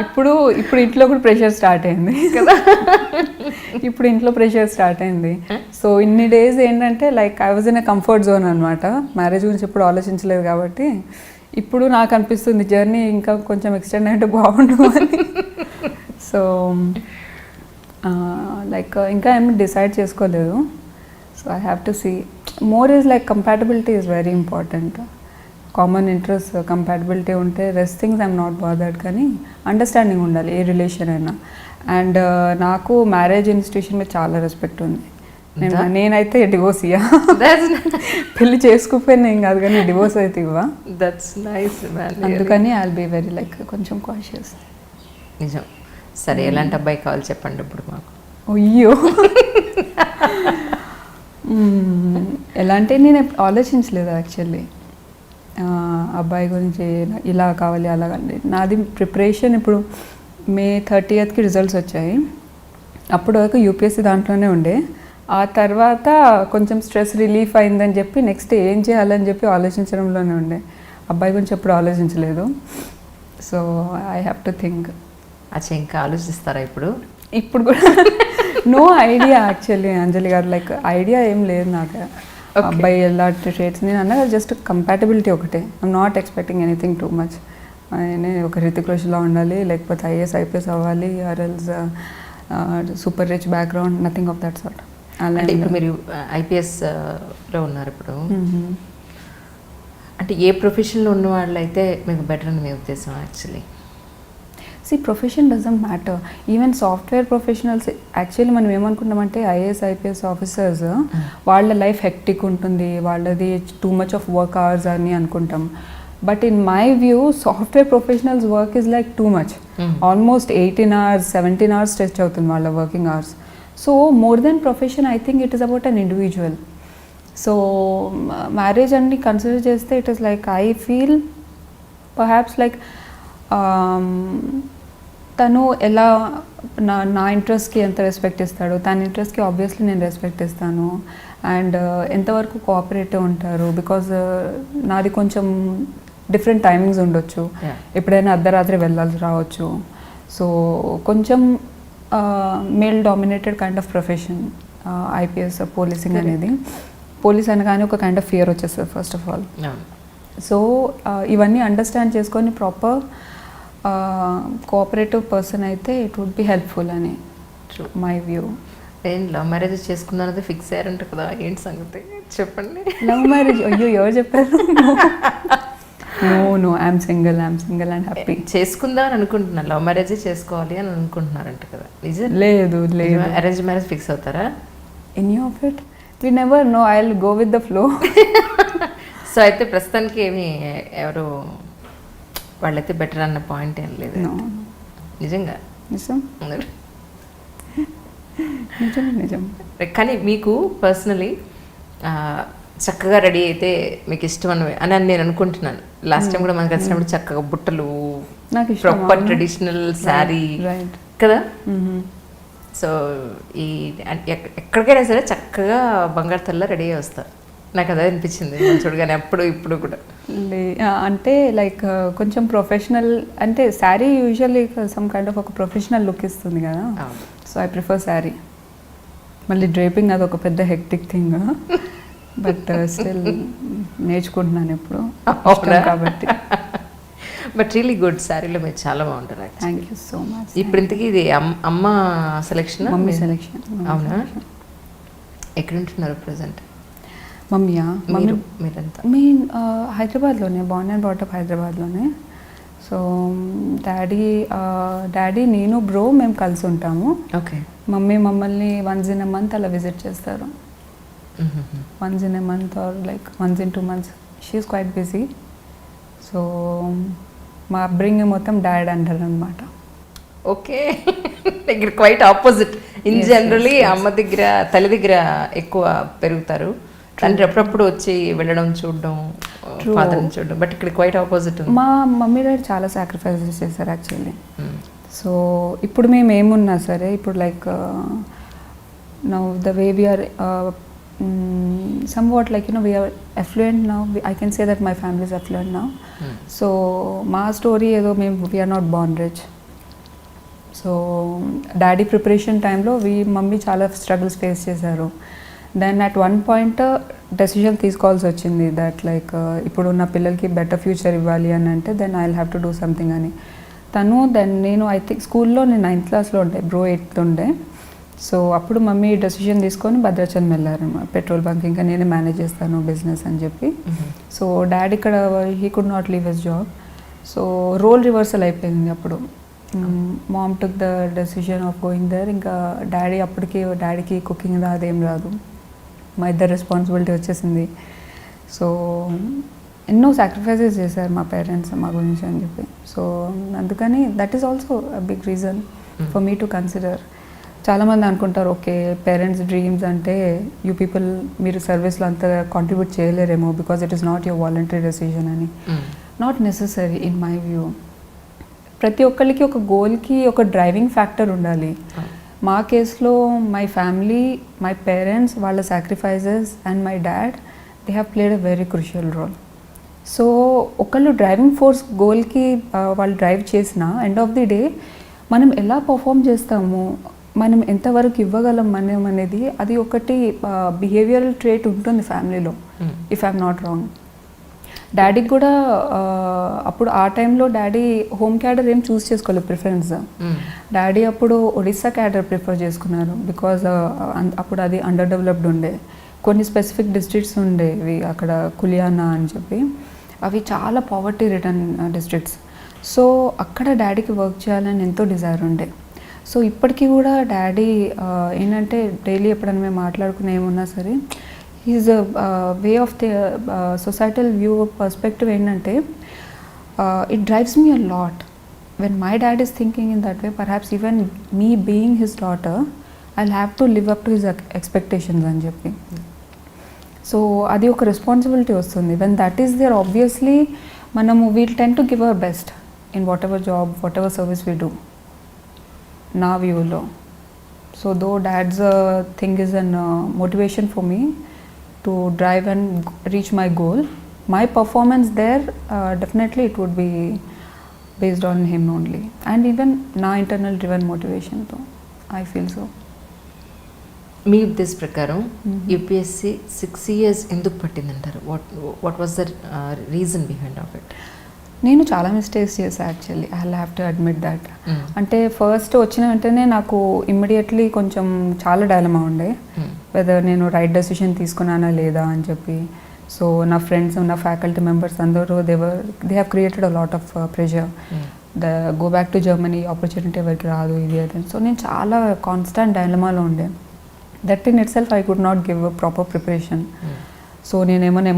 ఇప్పుడు ఇంట్లో కూడా ప్రెషర్ స్టార్ట్ అయింది కదా. ఇప్పుడు ఇంట్లో ప్రెషర్ స్టార్ట్ అయింది. సో ఇన్ని డేస్ ఏంటంటే like I was in a comfort zone అనమాట. మ్యారేజ్ గురించి ఎప్పుడు ఆలోచించలేదు కాబట్టి ఇప్పుడు నాకు అనిపిస్తుంది జర్నీ ఇంకా కొంచెం ఎక్స్టెండ్ అయితే బాగుండు అని. సో లైక్ ఇంకా ఏమి డిసైడ్ చేసుకోలేదు. So I have to see. More is like compatibility is very important. Common interest compatibility ఉంటే rest things I'm not bothered, కానీ అండర్స్టాండింగ్ ఉండాలి ఏ రిలేషన్ అయినా. అండ్ నాకు మ్యారేజ్ ఇన్స్టిట్యూషన్ మీద చాలా రెస్పెక్ట్ ఉంది. నేనైతే డివోర్స్ ఇయ్యా, పెళ్లి చేసుకోకపోయినా ఏం కాదు కానీ డివోర్స్ అయితే ఇవ్వా. That's nice. అందుకని I will be very like కొంచెం కాషియస్. నిజం. సరే, ఎలాంటి అబ్బాయి కావాలి చెప్పండి ఇప్పుడు మాకు. అయ్యో, ఎలా అంటే నేను ఆలోచించలేదు యాక్చువల్లీ అబ్బాయి గురించి ఇలా కావాలి అలా కావాలి. నాది ప్రిపరేషన్ ఇప్పుడు May 30th రిజల్ట్స్ వచ్చాయి. అప్పటి వరకు UPSC దాంట్లోనే ఉండే. ఆ తర్వాత కొంచెం స్ట్రెస్ రిలీఫ్ అయిందని చెప్పి నెక్స్ట్ ఏం చేయాలని చెప్పి ఆలోచించడంలోనే ఉండే. అబ్బాయి గురించి ఎప్పుడు ఆలోచించలేదు. So I have to think. అచ్చా, ఇంకా ఆలోచిస్తారా ఇప్పుడు? ఇప్పుడు కూడా నో ఐడియా యాక్చువల్లీ అంజలి గారు, లైక్ ఐడియా ఏం లేదు నాకు అబ్బాయి ఎలాంటి ట్రేట్స్. నేను అన్నా జస్ట్ కంపాటబిలిటీ ఒకటే. I'm not expecting anything too much. నేను ఒక హృతిక్ రోషన్లా ఉండాలి, లేకపోతే IAS IPS అవ్వాలి, or else super rich background, nothing of that sort. అంటే ఇప్పుడు మీరు IPSలో ఉన్నారు ఇప్పుడు, అంటే ఏ ప్రొఫెషన్లో ఉన్న వాళ్ళు అయితే మీకు బెటర్ అని మీ ఉద్దేశం actually? See profession doesn't matter. Even software professionals actually మనం ఏమనుకుంటామంటే IAS IPS ఆఫీసర్స్ వాళ్ళ లైఫ్ హెక్టిక్ ఉంటుంది, వాళ్ళది too much of work hours అని అనుకుంటాం. But in my view software professionals work is like too much. Almost 18 hours 17 hours stretch అవుతుంది వాళ్ళ working hours. So more than profession I think it is about an individual. So marriage అన్ని కన్సిడర్ చేస్తే it is like I feel perhaps like తను ఎలా నా ఇంట్రెస్ట్కి ఎంత రెస్పెక్ట్ ఇస్తాడు, తన ఇంట్రెస్ట్కి ఆబ్వియస్లీ నేను రెస్పెక్ట్ ఇస్తాను. అండ్ ఎంతవరకు కోఆపరేటివ్ ఉంటారు, బికాజ్ నాది కొంచెం డిఫరెంట్ టైమింగ్స్ ఉండొచ్చు, ఎప్పుడైనా అర్ధరాత్రి వెళ్ళాల్సి రావచ్చు. సో కొంచెం male dominated kind of profession IPS policing అనేది. పోలీస్ అనగానే ఒక కైండ్ ఆఫ్ ఫియర్ వచ్చేస్తుంది ఫస్ట్ ఆఫ్ ఆల్. సో ఇవన్నీ అండర్స్టాండ్ చేసుకొని ప్రాపర్ కోఆపరేటివ్ పర్సన్ అయితే ఇట్ వుడ్ బి హెల్ప్ఫుల్ అని మై వ్యూ. నేను లవ్ మ్యారేజ్ చేసుకున్నానది ఫిక్స్ అయ్యారంట కదా, ఏంటి సంగతి చెప్పండి. Love marriage? అయ్యో, ఎవరు చెప్పారు? No I'm single and happy. చేసుకుందాం అని అనుకుంటున్నాను, లవ్ మ్యారేజ్ చేసుకోవాలి అని అనుకుంటున్నారంట కదా, నిజం? లేదు, అరేంజ్ మ్యారేజ్ ఫిక్స్ అవుతారా? Any of it, we never know. I will go with the flow. So అయితే ప్రస్తుతానికి ఏమి ఎవరు వాళ్ళైతే బెటర్ అన్న పాయింట్ ఏం లేదు. No. నిజంగా నిజం నిజం నిజం. కానీ మీకు పర్సనలీ చక్కగా రెడీ అయితే మీకు ఇష్టం అని నేను అనుకుంటున్నాను. లాస్ట్ టైం కూడా మనం కలిసినప్పుడు చక్కగా బుట్టలు, నాకు ఇష్టం, ప్రాపర్ అవును. Traditional sari right. కదా. సో ఈ ఎక్కడికైనా సరే చక్కగా బంగారు తల్ల రెడీ అయ్యి వస్తారు. నాకు అదే అనిపించింది చూడగానే అప్పుడు ఇప్పుడు కూడా. అంటే లైక్ కొంచెం ప్రొఫెషనల్, అంటే sari usually some kind of ఒక ప్రొఫెషనల్ లుక్ ఇస్తుంది కదా. So I prefer sari. మళ్ళీ డ్రేపింగ్ అది ఒక పెద్ద హెక్టిక్ థింగ్, బట్ స్టిల్ నేర్చుకుంటున్నాను ఇప్పుడు ఇష్టం కాబట్టి. బట్ రియలీ గుడ్, శారీలో మీరు చాలా బాగుంటారు. Thank you so much. ఇప్పుడు ఇంతకీ ఇది అమ్మ సెలెక్షన్, మమ్మీ సెలెక్షన్. అవునా? ఎక్కడ ఉంటున్నారు ప్రజెంట్? మమ్మీయా? మీరంతా హైదరాబాద్లోనే, బార్న్ అండ్ బ్రాట్ హైదరాబాద్లోనే. సో డాడీ నేను బ్రో మేము కలిసి ఉంటాము. ఓకే. మమ్మీ మమ్మల్ని వన్స్ ఇన్ ఎ మంత్ అలా విజిట్ చేస్తారు. Once in a month or like once in 2 months. She is quite busy. So మా అప్బ్రింగింగ్ మొత్తం డాడ్ అంటారు అనమాట. ఓకే. ఇక్కడ క్వైట్ ఆపోజిట్. ఇన్ జనరలీ అమ్మ దగ్గర, తల్లి దగ్గర ఎక్కువ పెరుగుతారు. తండ్రి అప్పుడప్పుడు వచ్చి వెళ్ళడం, చూడడం, ఫాదర్ని చూడడం. బట్ ఇక్కడ క్వైట్ ఆపోజిట్. మా మమ్మీ డాడీ చాలా సాక్రిఫైసెస్ చేశారు యాక్చువల్లీ. సో ఇప్పుడు మేము ఏమున్నా సరే, ఇప్పుడు like now the way we're somewhat like we are affluent now. I can say that my family is affluent now. So మా స్టోరీ ఏదో మేము we are not born rich. So daddy preparation టైంలో మమ్మీ చాలా స్ట్రగుల్స్ ఫేస్ చేశారు. Then at one point decision తీసుకోవాల్సి వచ్చింది దట్ లైక్ ఇప్పుడు నా పిల్లలకి బెటర్ ఫ్యూచర్ ఇవ్వాలి అని అంటే then I will have to do something అని. నేను ఐ థింక్ స్కూల్లో నేను 9th క్లాస్లో ఉండే, బ్రో 8th ఉండే. సో అప్పుడు మమ్మీ డెసిషన్ తీసుకొని భద్రాచలం వెళ్ళారు, పెట్రోల్ బంక్. ఇంకా నేనే మేనేజ్ చేస్తాను బిజినెస్ అని చెప్పి. సో డాడీ ఇక్కడ he could not leave his job. So role reversal అయిపోయింది అప్పుడు. Mom took the decision of going there. ఇంకా డాడీకి కుకింగ్ రాదు, ఏం రాదు. మా ఇద్దరు రెస్పాన్సిబిలిటీ వచ్చేసింది. సో ఎన్నో సాక్రిఫైసెస్ చేశారు మా పేరెంట్స్ మా గురించి అని చెప్పి. సో అందుకని that is also big reason for me to consider. చాలామంది అనుకుంటారు ఓకే పేరెంట్స్ డ్రీమ్స్ అంటే యూ పీపుల్ మీరు సర్వీస్లో అంత కాంట్రిబ్యూట్ చేయలేరేమో because it is not your voluntary decision అని. Not necessary in my view. ప్రతి ఒక్కరికి ఒక గోల్కి ఒక డ్రైవింగ్ ఫ్యాక్టర్ ఉండాలి. మా కేసులో మై ఫ్యామిలీ, మై పేరెంట్స్, వాళ్ళ sacrifices and my dad, they have played a very crucial role. So ఒకళ్ళు డ్రైవింగ్ ఫోర్స్ గోల్కి వాళ్ళు డ్రైవ్ చేసిన ఎండ్ ఆఫ్ ది డే మనం ఎలా పర్ఫామ్ చేస్తాము, మనం ఎంతవరకు ఇవ్వగలం మనం అనేది అది ఒకటి బిహేవియరల్ ట్రేట్ ఉంటుంది ఫ్యామిలీలో, ఇఫ్ ఐఎమ్ నాట్ రాంగ్. డాడీకి కూడా అప్పుడు ఆ టైంలో డాడీ హోమ్ క్యాడర్ ఏం చూస్ చేసుకోలేదు ప్రిఫరెన్స్. డాడీ అప్పుడు ఒడిస్సా క్యాడర్ ప్రిఫర్ చేసుకున్నారు బికాజ్ అప్పుడు అది అండర్ డెవలప్డ్ ఉండే. కొన్ని స్పెసిఫిక్ డిస్ట్రిక్ట్స్ ఉండేవి అక్కడ, కులియానా అని చెప్పి, అవి చాలా పావర్టీ రిటర్న్ డిస్ట్రిక్ట్స్. సో అక్కడ డాడీకి వర్క్ చేయాలని ఎంతో డిజైర్ ఉండే. సో ఇప్పటికీ కూడా డాడీ ఏంటంటే డైలీ ఎప్పుడైనా మేము మాట్లాడుకునే ఏమున్నా సరే is way of the societal view perspective ఏంటంటే it drives me a lot when my dad is thinking in that way. Perhaps even me being his daughter I will have to live up to his expectations అని చెప్పి. సో అది ఒక రెస్పాన్సిబిలిటీ వస్తుంది. When that is there obviously మనము we'll tend to give our best in whatever job, whatever service we do నా వ్యూలో. So though dad's thing is an motivation for me to drive and reach my goal. My performance there definitely it would be based on him only and even నా ఇంటర్నల్ డ్రివెన్ మోటివేషన్తో ఐ ఫీల్ సో. మీ ఉద్దేశం ప్రకారం యూపీఎస్సీ 6 years ఎందుకు పట్టిందంటారు? What was the reason behind of it? నేను చాలా మిస్టేక్స్ చేశాను actually, I have to admit that. అంటే ఫస్ట్ వచ్చిన వెంటనే నాకు ఇమ్మీడియట్లీ కొంచెం చాలా డైలమా ఉండే వెదర్ నేను రైట్ డెసిషన్ తీసుకున్నానా లేదా అని చెప్పి. సో నా ఫ్రెండ్స్, నా ఫ్యాకల్టీ మెంబర్స్ అందరూ they have created a lot of pressure. Go back to Germany, opportunity ఎవరికి రాదు, ఇది అది. సో నేను చాలా కాన్స్టాంట్ డైలమాలో ఉండే. That in it self I could not give a proper preparation. So నేను ఏమైనా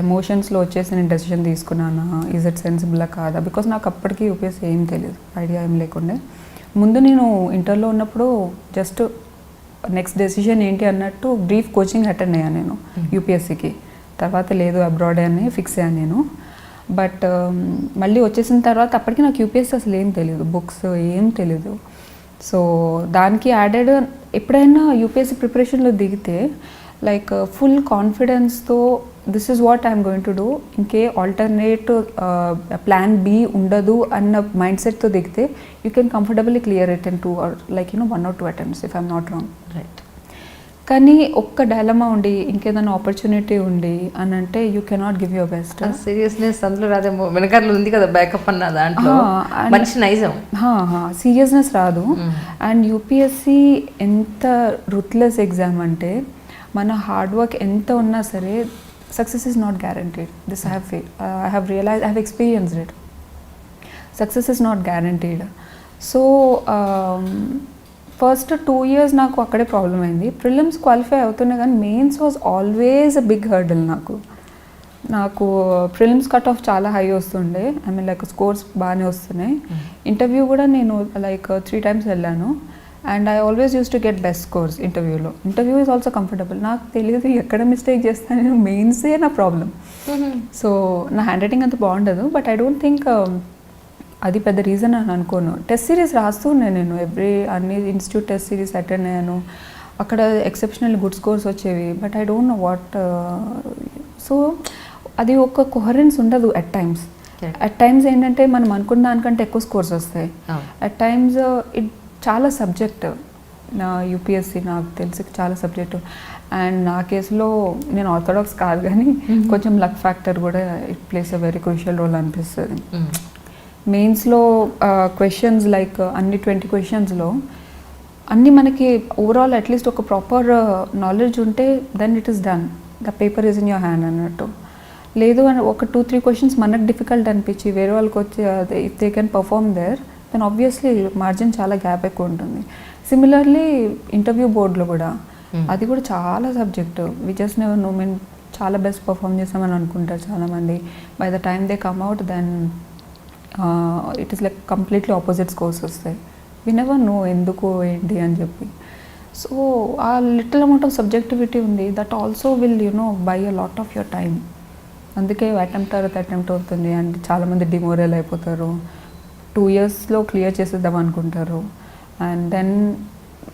ఎమోషన్స్లో వచ్చేసి నేను డెసిషన్ తీసుకున్నానా, ఈజ్ ఇట్ సెన్సిబుల్లా కాదా, బికాస్ నాకు అప్పటికి యూపీఎస్సీ ఏం తెలియదు, ఐడియా ఏం లేకుండే. ముందు నేను ఇంటర్లో ఉన్నప్పుడు జస్ట్ నెక్స్ట్ డెసిషన్ ఏంటి అన్నట్టు బ్రీఫ్ కోచింగ్ అటెండ్ అయ్యాను నేను యూపీఎస్సీకి. తర్వాత లేదు అబ్రాడ్ అని ఫిక్స్ అయ్యాను నేను. బట్ మళ్ళీ వచ్చేసిన తర్వాత అప్పటికి నాకు యూపీఎస్సీ అసలు ఏం తెలియదు, బుక్స్ ఏం తెలీదు. సో దానికి యాడెడ్ ఎప్పుడైనా యూపీఎస్సీ ప్రిపరేషన్లో దిగితే లైక్ ఫుల్ కాన్ఫిడెన్స్తో this is what I'm going to do, ఇంకే ఆల్టర్నేట్ ప్లాన్ బి ఉండదు అన్న మైండ్ సెట్తో దిగితే you can comfortably clear it in 2 or like 1 or 2 attempts if I'm not wrong. Right. కానీ ఒక్క డైలమా ఉండి ఇంకేదైనా ఆపర్చునిటీ ఉండి అని అంటే you cannot give your best. Seriousness అందులో రాదేమో, వెనకాల ఉంది కదా బ్యాకప్ అన్న దాంట్లో మంచి నైజం. సీరియస్నెస్ రాదు. అండ్ యూపీఎస్సీ ఎంత రూత్లెస్ ఎగ్జామ్ అంటే మన హార్డ్ వర్క్ ఎంత ఉన్నా సరే success is not guaranteed. This I have realize, I have experienced it. Success is not guaranteed. So first 2 years నాకు అక్కడే ప్రాబ్లం అయింది. ప్రిలిమ్స్ క్వాలిఫై అవుతున్నా కానీ mains was always a big hurdle. నాకు ప్రిలిమ్స్ కట్ ఆఫ్ చాలా హై వస్తుండే, ఐ మీన్ లైక్ స్కోర్స్ బాగానే వస్తున్నాయి. ఇంటర్వ్యూ కూడా నేను లైక్ 3 times వెళ్ళాను and I always use to get best scores ఇంటర్వ్యూలో. Interview is also comfortable. నాకు తెలియదు ఎక్కడ మిస్టేక్ చేస్తాను నేను, మెయిన్సే నా ప్రాబ్లం. సో నా హ్యాండ్ రైటింగ్ అంత బాగుండదు, బట్ ఐ డోంట్ థింక్ అది పెద్ద రీజన్ అని అనుకోను. టెస్ట్ సిరీస్ రాస్తూనే నేను అన్ని ఇన్స్టిట్యూట్ టెస్ట్ సిరీస్ అటెండ్ అయ్యాను. అక్కడ ఎక్సెప్షనల్ గుడ్ స్కోర్స్ వచ్చేవి, but I don't know what. So అది ఒక కొహరెన్స్ ఉండదు అట్ టైమ్స్. అట్ టైమ్స్ ఏంటంటే మనం అనుకున్న దానికంటే ఎక్కువ స్కోర్స్ వస్తాయి. అట్ టైమ్స్ ఇట్ చాలా సబ్జెక్ట్. నా యూపీఎస్సీ నాకు తెలిసి చాలా సబ్జెక్టు. అండ్ నా కేసులో నేను ఆర్థోడాక్స్ కాదు కానీ కొంచెం లక్ ఫ్యాక్టర్ కూడా it plays a very crucial role అనిపిస్తుంది. మెయిన్స్లో క్వశ్చన్స్ లైక్ అన్ని 20 questions అన్నీ మనకి ఓవరాల్ అట్లీస్ట్ ఒక ప్రాపర్ నాలెడ్జ్ ఉంటే then it is done, the paper is in your hand అన్నట్టు. లేదు అని ఒక 2-3 questions మనకు డిఫికల్ట్ అనిపించి వేరే వాళ్ళకి వచ్చి if they can perform there then obviously margin చాలా గ్యాప్ ఎక్కువ ఉంటుంది. సిమిలర్లీ ఇంటర్వ్యూ బోర్డులో కూడా అది కూడా చాలా subject. We just never know, మేము చాలా బెస్ట్ పర్ఫామ్ చేసామని అనుకుంటారు చాలామంది. By the time they come out then it is like completely opposite scores వస్తాయి. వి నెవర్ నో ఎందుకు ఏంటి అని చెప్పి. సో ఆ లిటిల్ అమౌంట్ ఆఫ్ సబ్జెక్టివిటీ ఉంది, that also will buy a lot of your time. అందుకే అటెంప్ట్ అవుతుంది అండ్ చాలామంది డిమోరల్ అయిపోతారు. 2 yearsలో క్లియర్ చేసేద్దాం అనుకుంటారు అండ్ దెన్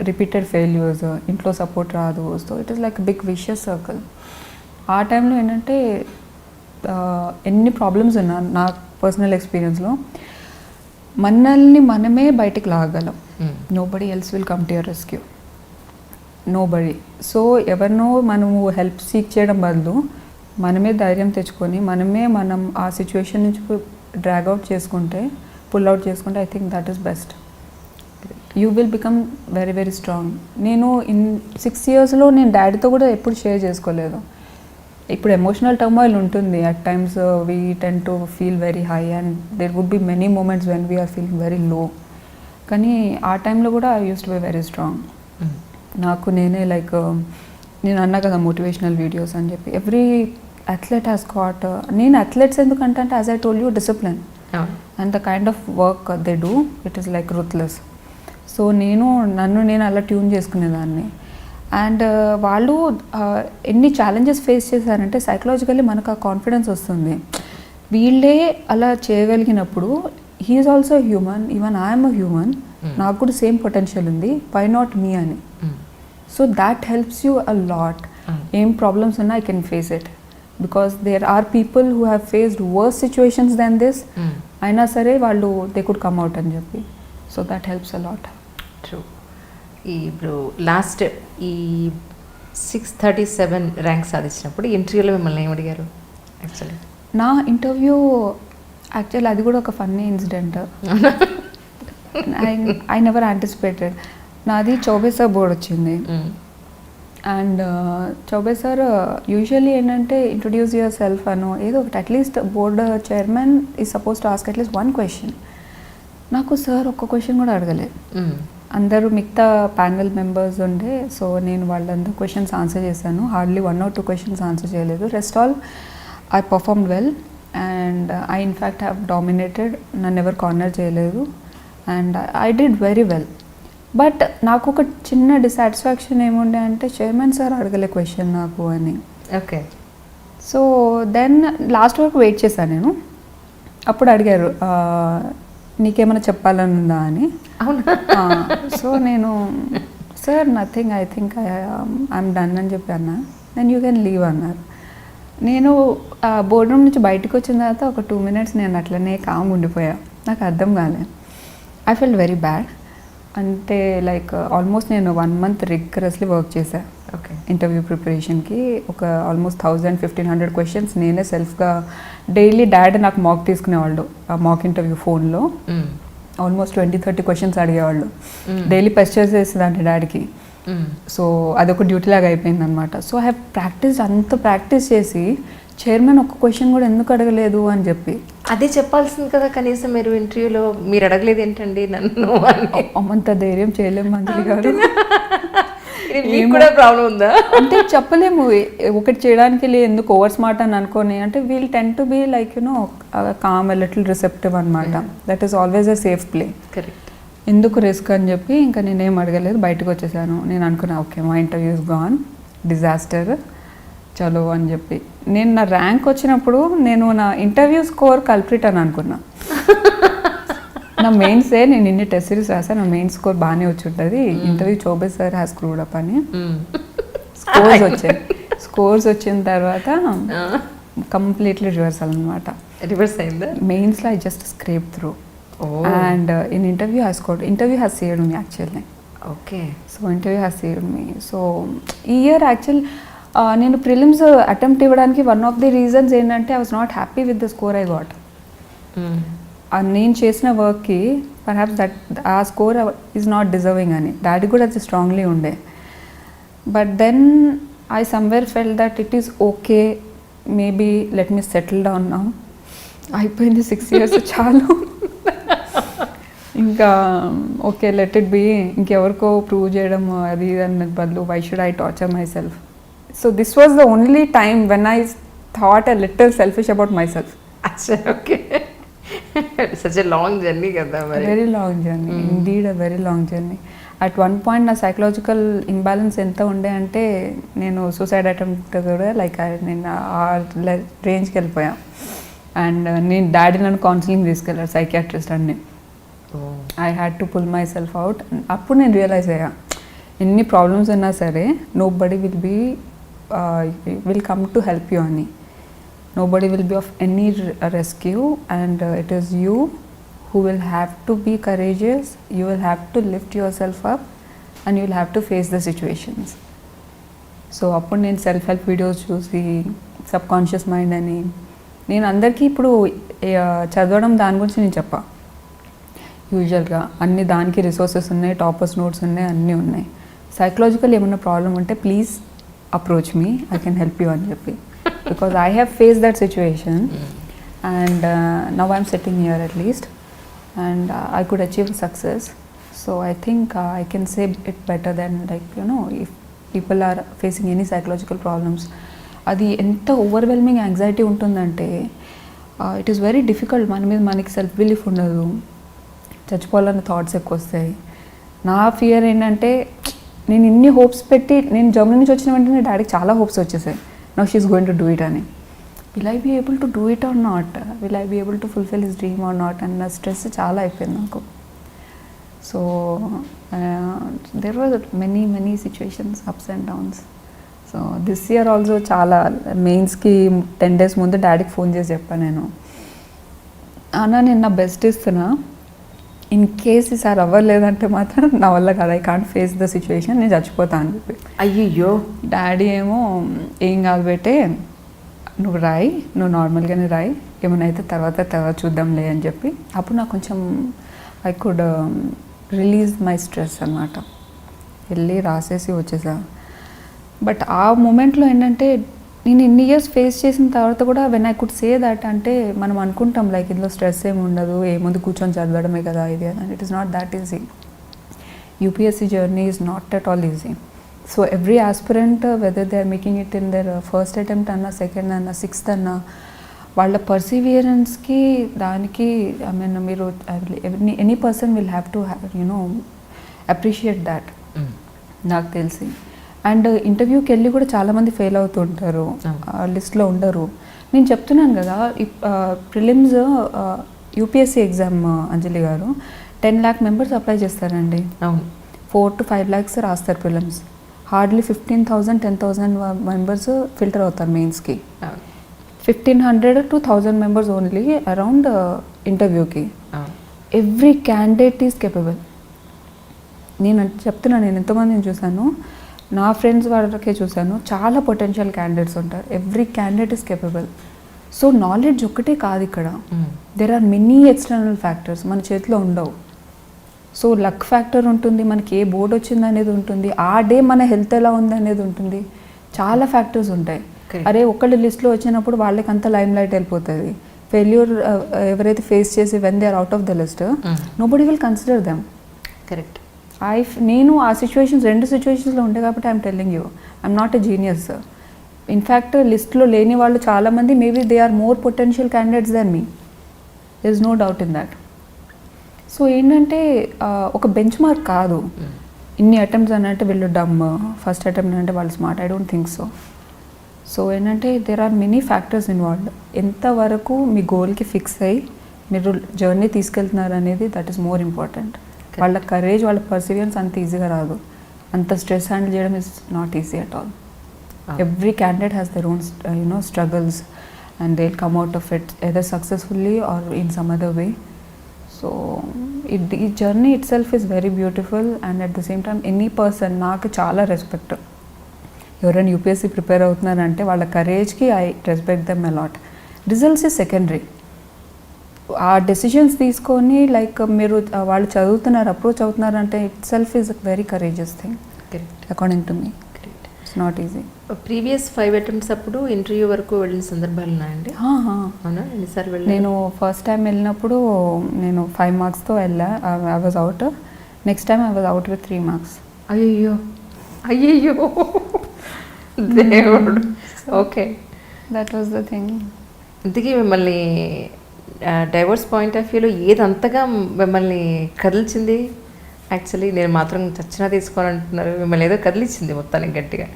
రిపీటెడ్ ఫెయిల్యూర్స్, ఇంట్లో సపోర్ట్ రాదు. So it is like big vicious circle. ఆ టైంలో ఏంటంటే ఎన్ని ప్రాబ్లమ్స్ ఉన్నా నా పర్సనల్ ఎక్స్పీరియన్స్లో మనల్ని మనమే బయటికి లాగలం. Nobody else will come to your rescue, nobody. So ఎవరినో మనము హెల్ప్ సీక్ చేయడం బదులు మనమే ధైర్యం తెచ్చుకొని మనం ఆ సిచ్యువేషన్ నుంచి డ్రాగ్ అవుట్ చేసుకుంటే, పుల్ అవుట్ చేసుకుంటే I think that is best. You will become very very strong. నేను 6 yearsలో నేను డాడీతో కూడా ఎప్పుడు షేర్ చేసుకోలేదు. ఇప్పుడు ఎమోషనల్ టర్మాయిల్ ఉంటుంది, at times we tend to feel very high and there would be many moments when we're feeling very low. కానీ ఆ టైంలో కూడా I use to be very strong. నాకు నేనే లైక్ నేను అన్నా కదా మోటివేషనల్ వీడియోస్ అని చెప్పి, ఎవ్రీ అథ్లెట్ హ్యాస్ గాట్. నేను అథ్లెట్స్ ఎందుకంటే as I told you discipline and the kind of work they do it is like ruthless. So నన్ను నేను అలా ట్యూన్ చేసుకునేదాన్ని. అండ్ వాళ్ళు ఎన్ని ఛాలెంజెస్ ఫేస్ చేశారంటే సైకలాజికల్లీ మనకు ఆ కాన్ఫిడెన్స్ వస్తుంది. వీళ్ళే అలా చేయగలిగినప్పుడు he is also human, even I'm a human, నాకు కూడా సేమ్ పొటెన్షియల్ ఉంది, వై నాట్ మీ అని. So that helps you a lot. ఏం ప్రాబ్లమ్స్ ఉన్నా I can face it because there are people who have faced worse situations than this, అయినా సరే వాళ్ళు దే కుడ్ కమ్ అవుట్ అని చెప్పి. So that helps a lot. True. ఇప్పుడు లాస్ట్ ఈ 637 ర్యాంక్ సాధించినప్పుడు ఇంటర్వ్యూలో మిమ్మల్ని ఏం అడిగారు? యాక్చువల్లీ నా ఇంటర్వ్యూ యాక్చువల్లీ అది కూడా ఒక funny incident. I never anticipated. నాది చౌబే సార్ బోర్డ్ వచ్చింది అండ్ చౌబే సార్ యూజువల్లీ ఏంటంటే ఇంట్రొడ్యూస్ యువర్ సెల్ఫ్ అనో ఏదో ఒకటి, at least board chairman is suppose to ask at least 1 question. నాకు సార్ ఒక్క క్వశ్చన్ కూడా అడగలేదు. అందరూ మిగతా ప్యానల్ మెంబర్స్ ఉండే, సో నేను వాళ్ళందరూ క్వశ్చన్స్ ఆన్సర్ చేశాను. హార్డ్లీ 1 or 2 క్వశ్చన్స్ ఆన్సర్ చేయలేదు. Rest all I performed well and I in fact have dominated. నన్ను ఎవరు కార్నర్ చేయలేదు and I did very well. But నాకు ఒక చిన్న డిసాటిస్ఫాక్షన్ ఏముండే అంటే చైర్మన్ సార్ అడగలే క్వశ్చన్ నాకు అని. ఓకే. సో దెన్ లాస్ట్ వరకు వెయిట్ చేశాను నేను. అప్పుడు అడిగారు నీకేమైనా చెప్పాలని ఉందా అని. సో నేను sir nothing, I think I'm done అని చెప్పి అన్నా. దెన్ యూ కెన్ లీవ్ అన్నారు. నేను బోర్డ్ రూమ్ నుంచి బయటకు వచ్చిన తర్వాత ఒక 2 minutes నేను అట్లనే కామ్ ఉండిపోయా. నాకు అర్థం కాలేదు. I felt very bad. అంటే లైక్ ఆల్మోస్ట్ నేను 1 month రిగ్గరస్లీ వర్క్ చేశాను. ఓకే. ఇంటర్వ్యూ ప్రిపరేషన్కి ఒక ఆల్మోస్ట్ 1000-1500 క్వశ్చన్స్ నేనే సెల్ఫ్గా డైలీ డాడీ నాకు మాక్ తీసుకునేవాళ్ళు. ఆ మాక్ ఇంటర్వ్యూ ఫోన్లో ఆల్మోస్ట్ 20-30 క్వశ్చన్స్ అడిగేవాళ్ళు. డైలీ పెస్చర్ చేసేదాన్ని డాడీకి. సో అదొక డ్యూటీ లాగా అయిపోయింది అనమాట. సో ఐ హ్యావ్ ప్రాక్టీస్ చేసి చైర్మన్ ఒక్క క్వశ్చన్ కూడా ఎందుకు అడగలేదు అని చెప్పి. అదే చెప్పాల్సింది కదా కనీసం మీరు ఇంటర్వ్యూలో. మీరు అడగలేదు ఏంటండి నన్ను? అమ్మంత ధైర్యం చేయలేము మంత్రి గారు. మీకు కూడా ప్రాబ్లం ఉందా? అంటే చెప్పలేము ఒకటి చేయడానికి ఎందుకు ఓవర్ స్మార్ట్ అని అనుకోని. అంటే we'll tend to be like you know calm little receptive అనమాట. That is always a safe play. Correct. ఎందుకు రిస్క్ అని చెప్పి ఇంకా నేనేం అడగలేదు, బయటకు వచ్చేసాను. నేను అనుకున్నా ఓకే మా ఇంటర్వ్యూ ఇస్ గాన్, డిజాస్టర్, చలో అని చెప్పి. నేను నా ర్యాంక్ వచ్చినప్పుడు నేను నా ఇంటర్వ్యూ స్కోర్ కల్ప్రిట్ అని అనుకున్నా. నా మెయిన్సే నేను ఇన్ని టెస్ట్ సిరీస్ రాసాను, నా మెయిన్ స్కోర్ బాగానే వచ్చి ఉంటుంది. Interview Chaubey sir has screwed up అని స్కోర్స్ వచ్చిన తర్వాత కంప్లీట్లీ రివర్సల్ అనమాట. రివర్స్ అయిందా? మెయిన్స్లో I just scrape through and in interview I scored. Interview has saved me actually. Okay. So interview has saved me. So ఈ ఇయర్ యాక్చువల్ నేను ప్రిలిమ్స్ అటెంప్ట్ ఇవ్వడానికి వన్ ఆఫ్ ది రీజన్స్ ఏంటంటే I was not happy with the score I got. నేను చేసిన వర్క్కి పర్హాప్స్ దట్ ఆ స్కోర్ ఈజ్ నాట్ డిజర్వింగ్ అని డాడీ కూడా అది స్ట్రాంగ్లీ ఉండే. But then I somewhere felt that it is okay, maybe let me settle down now. అయిపోయింది 6 years చాలు. ఇంకా ఓకే లెట్ ఇట్ బీ. ఇంకెవరికో ప్రూవ్ చేయడం అది అన్న బదులు why should I torture myself. So this was the only time when I thought a little selfish about myself. Okay. Such a long journey కదా మరి. Very long journey, indeed a very long journey. At one point నా సైకలాజికల్ ఇంబ్యాలెన్స్ ఎంత ఉండే అంటే నేను సూసైడ్ అటెంప్ట్ కూడా లైక్ నేను ఆ రేంజ్కి వెళ్ళిపోయా. అండ్ నేను డాడీ నన్ను కౌన్సిలింగ్ తీసుకెళ్ళారు, సైకియాట్రిస్ట్ అన్ని. I had to pull myself out. అప్పుడు నేను రియలైజ్ అయ్యా ఎన్ని ప్రాబ్లమ్స్ ఉన్నా సరే nobody will come to help you అని. Nobody will be of any rescue and it is you who will have to be courageous. You will have to lift yourself up and you will have to face the situations. So అప్పుడు నేను సెల్ఫ్ హెల్ప్ వీడియోస్ చూసి సబ్ కాన్షియస్ మైండ్ అని నేను అందరికీ ఇప్పుడు చదవడం దాని గురించి నేను చెప్పా. యూజువల్గా అన్ని దానికి రిసోర్సెస్ ఉన్నాయి, టాపర్స్ నోట్స్ ఉన్నాయి, అన్నీ ఉన్నాయి. సైకలాజికల్ ఏమన్నా ప్రాబ్లం ఉంటే please approach me, I can help you అని చెప్పి. Because I have faced that situation and now I'm sitting here at least and I could achieve success. So I think I can say it better than like if people are facing any psychological problems. అది ఎంత ఓవర్వెల్మింగ్ యాంగ్జైటీ ఉంటుందంటే ఇట్ ఈస్ వెరీ డిఫికల్ట్. మన మీద మనకి సెల్ఫ్ బిలీఫ్ ఉండదు, చచ్చిపోవాలన్న థాట్స్ ఎక్కువ వస్తాయి. నా ఫియర్ ఏంటంటే నేను ఇన్ని హోప్స్ పెట్టి నేను జర్మనీ నుంచి వచ్చిన వెంటనే డాడీకి చాలా హోప్స్ వచ్చేసాయి. Now she is going to do it అని. Will I be able to do it or not? Will I be able to fulfill his dream or not? And నా స్ట్రెస్ చాలా అయిపోయింది నాకు. So there were many situations, ups and downs. So this year also చాలా మెయిన్స్కి 10 days ముందు డాడీకి ఫోన్ చేసి చెప్పాను నేను, అన్నా నేను నా బెస్ట్ ఇస్తున్నా, ఇన్ కేస్ ఈసారి అవ్వలేదంటే మాత్రం నా వల్ల కాదు, I can't face the situation, నేను చచ్చిపోతా అని చెప్పి. అయ్యో. డాడీ ఏమో ఏం కాదు బెట్టే, నువ్వు రాయి, నువ్వు నార్మల్గానే రాయి, ఏమైనా అయితే తర్వాత చూద్దాంలే అని చెప్పి. అప్పుడు నాకు కొంచెం I could release my stress అనమాట. వెళ్ళి రాసేసి వచ్చేసా. బట్ ఆ మూమెంట్లో ఏంటంటే నేను ఇన్ని ఇయర్స్ ఫేస్ చేసిన తర్వాత కూడా when I could say that, అంటే మనం అనుకుంటాం లైక్ ఇందులో స్ట్రెస్ ఏమి ఉండదు, ఏముంది కూర్చొని చదవడమే కదా ఇది అని. It is not that easy. UPSC journey is not at all easy. So every aspirant, whether they are making it in their first attempt అన్న సెకండ్ అన్న సిక్స్త్ అన్న, వాళ్ళ పర్సివియరెన్స్కి దానికి ఐ మీన్ మీరు any person will have to appreciate that నాకు తెలిసి. అండ్ ఇంటర్వ్యూకి వెళ్ళి కూడా చాలామంది ఫెయిల్ అవుతుంటారు, లిస్ట్లో ఉండరు. నేను చెప్తున్నాను కదా, ప్రిలిమ్స్ UPSC ఎగ్జామ్ అంజలి గారు 10 lakh members అప్లై చేస్తారండి. 4 to 5 lakhs రాస్తారు ప్రిలిమ్స్. హార్డ్లీ 15,000 10,000 మెంబర్స్ ఫిల్టర్ అవుతారు మెయిన్స్కి. 1,500 to 1,000 members ఓన్లీ అరౌండ్ ఇంటర్వ్యూకి. Every candidate is capable. నేను చెప్తున్నాను, నేను ఎంతోమందిని చూశాను, నా ఫ్రెండ్స్ వాళ్ళకే చూశాను, చాలా పొటెన్షియల్ క్యాండిడేట్స్ ఉంటారు. Every candidate is capable. So knowledge ఒక్కటే కాదు ఇక్కడ, there are many external factors మన చేతిలో ఉండవు. సో లక్ ఫ్యాక్టర్ ఉంటుంది, మనకి ఏ బోర్డు వచ్చింది అనేది ఉంటుంది, ఆ డే మన హెల్త్ ఎలా ఉంది అనేది ఉంటుంది, చాలా ఫ్యాక్టర్స్ ఉంటాయి. అరే ఒకళ్ళు లిస్ట్లో వచ్చినప్పుడు వాళ్ళకి అంత లైమ్ లైట్ వెళ్ళిపోతుంది. ఫెయిల్యూర్ ఎవరైతే ఫేస్ చేసి when they are out of the list, nobody will consider them. Correct. నేను ఆ సిచ్యువేషన్స్ 2 సిచ్యువేషన్స్లో ఉండే కాబట్టి I'm telling you, I'm not a genius. In fact లిస్ట్లో లేని వాళ్ళు చాలామంది maybe they are more potential candidates than me, there is no doubt in that. So ఏంటంటే ఒక బెంచ్ మార్క్ కాదు ఇన్ని అటెంప్ట్స్ అని అంటే వీళ్ళు డమ్, ఫస్ట్ అటెంప్ట్ అంటే వాళ్ళు smart, I don't think so. So ఏంటంటే there are many factors involved. ఎంతవరకు మీ గోల్కి ఫిక్స్ అయ్యి మీరు జర్నీ తీసుకెళ్తున్నారు అనేది దట్ ఈస్ మోర్ ఇంపార్టెంట్. వాళ్ళ కరేజ్, వాళ్ళ పర్సివియరెన్స్ అంత ఈజీగా రాదు. అంత స్ట్రెస్ హ్యాండిల్ చేయడం is not easy at all. Every candidate has their own struggles and they will come out of it either successfully or in some other way. So ఈ journey it self is very beautiful. And at the same time any person, నాకు చాలా రెస్పెక్ట్. ఎవరైనా UPSC ప్రిపేర్ అవుతున్నారంటే వాళ్ళ కరేజ్కి I respect them a lot. Results is secondary. ఆ డెసిషన్స్ తీసుకొని లైక్ మీరు వాళ్ళు చదువుతున్నారు, అప్రోచ్ అవుతున్నారు అంటే itself is a very courageous thing according to me. It's not easy. Previous 5 attempts అప్పుడు ఇంటర్వ్యూ వరకు వెళ్ళిన సందర్భాలు ఉన్నాయండి? అవునా, ఎన్నిసార్లు వెళ్ళాను? నేను ఫస్ట్ టైం వెళ్ళినప్పుడు నేను 5 marksతో వెళ్ళా, I was out. Next time I was out with 3 marks. అయ్యో అయ్యయ్యో దేవుడు. Okay, that was the thing. ఇంతకీ మిమ్మల్ని డైవర్స్ పాయింట్ ఆఫ్ వ్యూలో ఏది అంతగా మిమ్మల్ని కదిలించింది? యాక్చువల్లీ నేను మాత్రం చచ్చినా తీసుకోవాలంటున్నారు, మిమ్మల్ని ఏదో కదిలించింది మొత్తానికి గట్టిగా.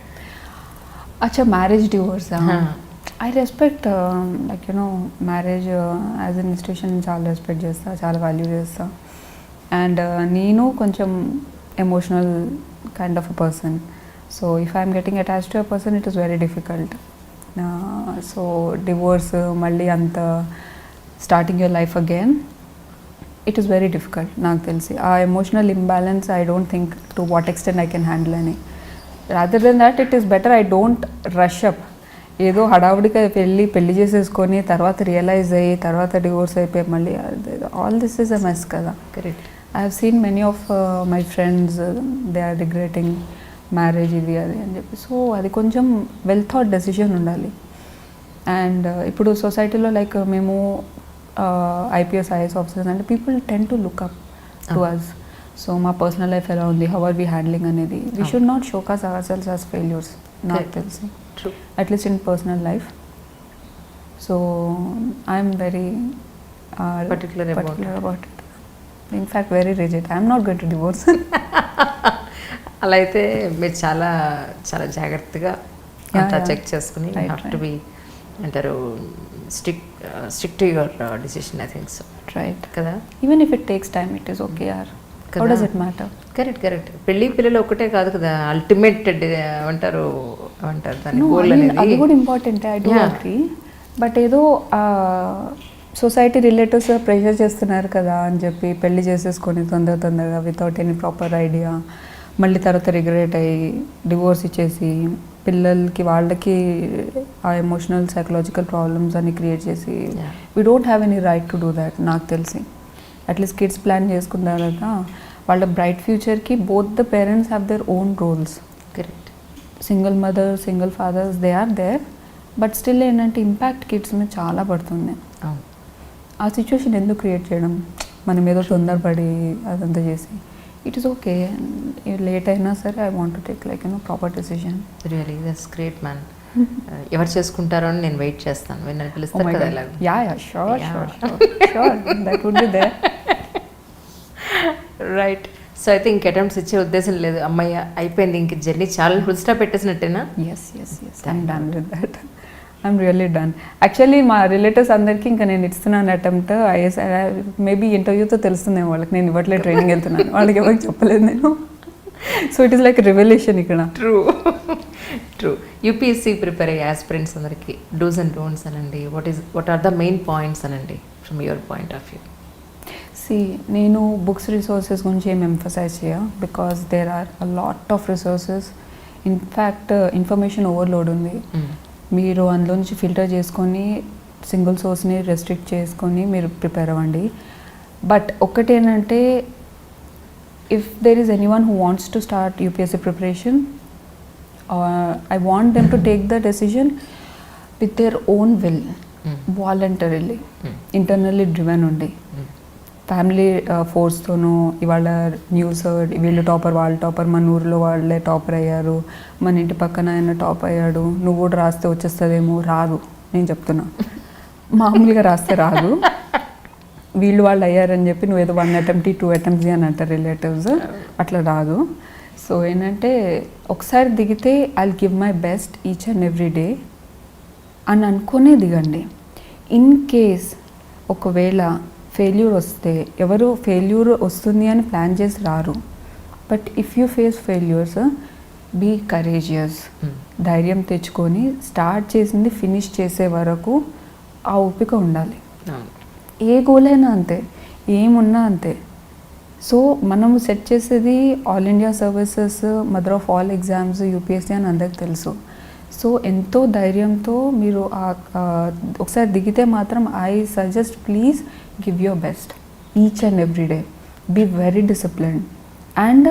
అచ్చా, marriage divorce. I respect like marriage as an institution చాలా రెస్పెక్ట్ చేస్తా, చాలా వాల్యూ చేస్తా. అండ్ నేను కొంచెం emotional kind of a person. So if I'm getting attached to a person it is very difficult. So divorce మళ్ళీ అంత starting your life again, it is very difficult నాకు తెలిసి. ఆ emotional imbalance I don't think to what extent I can handle అని. Rather than that it is better I don't rush up. ఏదో హడావుడిగా పెళ్లి చేసేసుకొని తర్వాత రియలైజ్ అయ్యి తర్వాత డివోర్స్ అయిపోయి మళ్ళీ all this is a mess కదా. Correct. I have seen many of my friends they are regretting marriage ఇది అది అని చెప్పి. సో అది కొంచెం వెల్ థాట్ డెసిషన్ ఉండాలి. అండ్ ఇప్పుడు సొసైటీలో లైక్ మేము IPS IAS ఆఫీసర్స్ అంటే people tend to look up to us. So మా పర్సనల్ లైఫ్ ఎలా ఉంది, హౌ ఆర్ వీ హ్యాండ్లింగ్ అనేది, we should not showcase our selves as failures నాకు తెలిసి, at least in personal life. So I'm very particular about it. In fact very rigid. I'm not going to divorce. అలా అయితే మీరు చాలా చాలా జాగ్రత్తగా అంతా చెక్ చేసుకుని హ్యావ్ టు బి అంటారు stick to your decision. I think so. Right కదా. Even if it takes time it is okay. How does it matter? Correct. పెళ్లి పిల్లలు ఒకటే కాదు కదా, అల్టిమేట్ అంటారు దాని గోల్ అనేది. అది కూడా important, I do agree. But ఏదో సొసైటీ రిలేటివ్స్ ప్రెషర్ చేస్తున్నారు కదా అని చెప్పి పెళ్లి చేసేసుకొని తొందరగా వితౌట్ ఎనీ ప్రాపర్ ఐడియా మళ్ళీ తర్వాత రిగ్రెట్ అయ్యి డివోర్స్ ఇచ్చేసి పిల్లలకి వాళ్ళకి ఆ ఎమోషనల్ సైకలాజికల్ ప్రాబ్లమ్స్ అన్ని క్రియేట్ చేసి we don't have any right to do that నాకు తెలిసి. అట్లీస్ట్ కిడ్స్ ప్లాన్ చేసుకున్న తర్వాత వాళ్ళ బ్రైట్ ఫ్యూచర్కి both the parents have their own roles. Correct. Single mother, single fathers they are there, but still ఏంటంటే ఇంపాక్ట్ కిడ్స్ మీద చాలా పడుతుంది. ఆ సిచ్యువేషన్ ఎందుకు క్రియేట్ చేయడం, మనం ఏదో తొందరపడి అదంతా చేసి. ఇట్ ఈస్ ఓకే, లేట్ అయినా సరే I want to take like proper decision. Really that's great man. ఎవరు చేసుకుంటారో అని నేను వెయిట్ చేస్తాను, నన్ను పిలుస్తారు కదా ఇలా. That would be there. Right. So అయితే ఇంక అటెంప్ట్స్ ఇచ్చే ఉద్దేశం లేదు, అమ్మయ్య అయిపోయింది ఇంక జర్నీ చాలా ఫుల్ స్టాప్ పెట్టేసినట్టేనా? Yes I'm done with that. I'm really done. Actually మా రిలేటివ్స్ అందరికీ ఇంకా నేను ఇస్తున్నాను అటెంప్ట్ ఐఎస్. మేబీ ఇంటర్వ్యూతో తెలుస్తుందేమో వాళ్ళకి నేను ఇవ్వట్లేదు, ట్రైనింగ్ వెళ్తున్నాను, వాళ్ళకి ఎవరికి చెప్పలేదు నేను. So it is like revolution ఇక్కడ. ట్రూ. యూపీఎస్సీ ప్రిపేర్ అయ్యే ఆస్పిరెంట్స్ అందరికీ డూస్ అండ్ డోంట్స్ అనండి, what are the main points అనండి from your point of view? నేను బుక్స్ రిసోర్సెస్ గురించి ఏం ఎంఫసైజ్ చేయ, because there are a lot of resources. In fact information overload ఉంది. మీరు అందులో నుంచి ఫిల్టర్ చేసుకొని సింగిల్ సోర్స్ని రెస్ట్రిక్ట్ చేసుకొని మీరు ప్రిపేర్ అవ్వండి. బట్ ఒక్కటేంటంటే, if there is anyone who wants to start UPSC preparation, I want them to take the decision with their own will, voluntarily, internally driven ఉండి. ఫ్యామిలీ ఫోర్స్తోనూ ఇవాళ న్యూస్ వీళ్ళు టాపర్ వాళ్ళు టాపర్, మన ఊరిలో వాళ్ళే టాపర్ అయ్యారు, మన ఇంటి పక్కన ఆయన టాప్ అయ్యాడు, నువ్వు కూడా రాస్తే వచ్చేస్తుందేమో, రాదు. నేను చెప్తున్నా, మామూలుగా రాస్తే రాదు. వీళ్ళు వాళ్ళు అయ్యారని చెప్పి నువ్వు ఏదో 1 attempt 2 attempts అని అంటారు రిలేటివ్స్, అట్లా రాదు. సో ఏంటంటే ఒకసారి దిగితే I'll give my best each and every day అని అనుకునే దిగండి. ఇన్ కేస్ ఒకవేళ ఫెయిల్యూర్ వస్తే, ఎవరు ఫెయిల్యూర్ వస్తుంది అని ప్లాన్ చేసి రారు. But if you face failures, be courageous. ధైర్యం తెచ్చుకొని స్టార్ట్ చేసింది ఫినిష్ చేసే వరకు ఆ ఓపిక ఉండాలి. ఏ గోల్ అయినా అంతే, ఏమున్నా అంతే. సో మనము సెట్ చేసేది all India services, mother of all exams, UPSC అని అందరికి తెలుసు. సో ఎంతో ధైర్యంతో మీరు ఒకసారి దిగితే మాత్రం I suggest please give your best each and every day. Be very disciplined. And